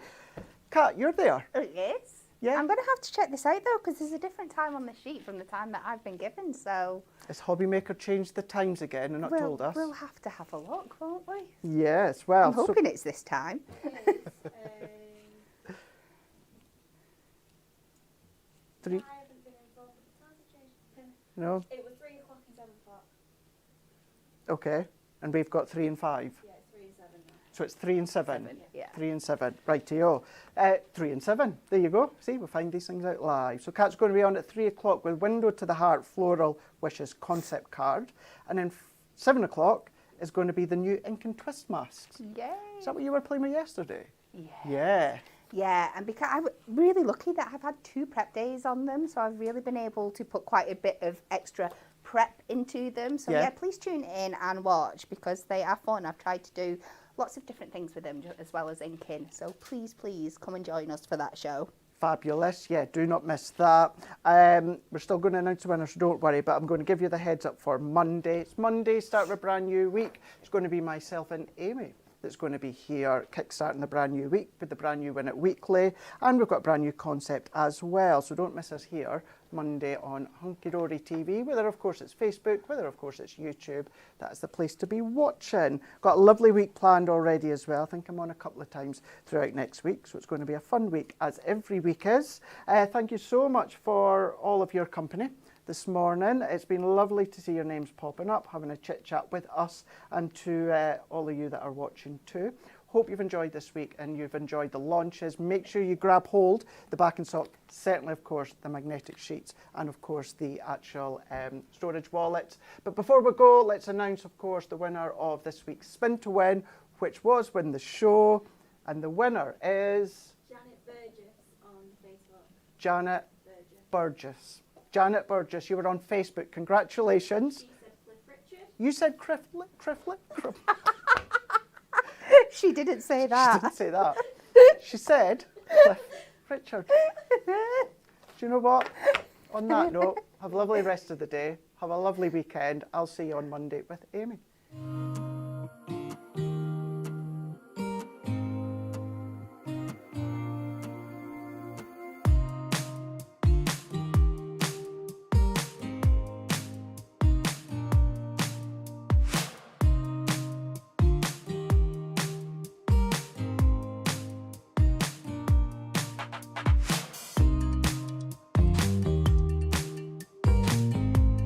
Kat, you're there. Oh, yes. Yeah. I'm going to have to check this out, though, because there's a different time on the sheet from the time that I've been given, so... Has Hobby Maker changed the times again and not told us? We'll have to have a look, won't we? Yes, well... I'm hoping it's this time. Three. I haven't been involved with the times have changed. No? It was 3 o'clock and 7 o'clock. Okay. And we've got 3 and 5. Yeah, it's 3 and 7 now. So it's 3 and 7. 7, yeah. 3 and 7. Rightio. 3 and 7. There you go. See, we find these things out live. So Kat's going to be on at 3 o'clock with Window to the Heart Floral Wishes concept card. And then 7 o'clock is going to be the new Ink and Twist masks. Yay! Is that what you were playing with yesterday? Yeah. Yeah. Yeah, and because I'm really lucky that I've had 2 prep days on them, so I've really been able to put quite a bit of extra prep into them. So yeah, please tune in and watch because they are fun. I've tried to do lots of different things with them as well as inking. So please, please come and join us for that show. Fabulous. Yeah, do not miss that. We're still going to announce the winner, so don't worry, but I'm going to give you the heads up for Monday. It's Monday, start of a brand new week. It's going to be myself and Amy that's going to be here kickstarting the brand new week with the brand new Win It Weekly, and we've got a brand new concept as well, so don't miss us here Monday on Hunkydory TV, whether of course it's Facebook, whether of course it's YouTube. That's the place to be watching. Got a lovely week planned already as well. I think I'm on a couple of times throughout next week, so it's going to be a fun week as every week is. Thank you so much for all of your company this morning. It's been lovely to see your names popping up, having a chit chat with us and to all of you that are watching too. Hope you've enjoyed this week and you've enjoyed the launches. Make sure you grab hold the back and sock, certainly of course the magnetic sheets and of course the actual storage wallets. But before we go, let's announce of course the winner of this week's Spin to Win, which was Win the Show, and the winner is Janet Burgess on Facebook. Janet Burgess. Janet Burgess, you were on Facebook. Congratulations. She said Cliff Richard. You said Crifflet? She didn't say She that. didn't say that. She said Cliff Richard. Do you know what? On that note, have a lovely rest of the day. Have a lovely weekend. I'll see you on Monday with Amy.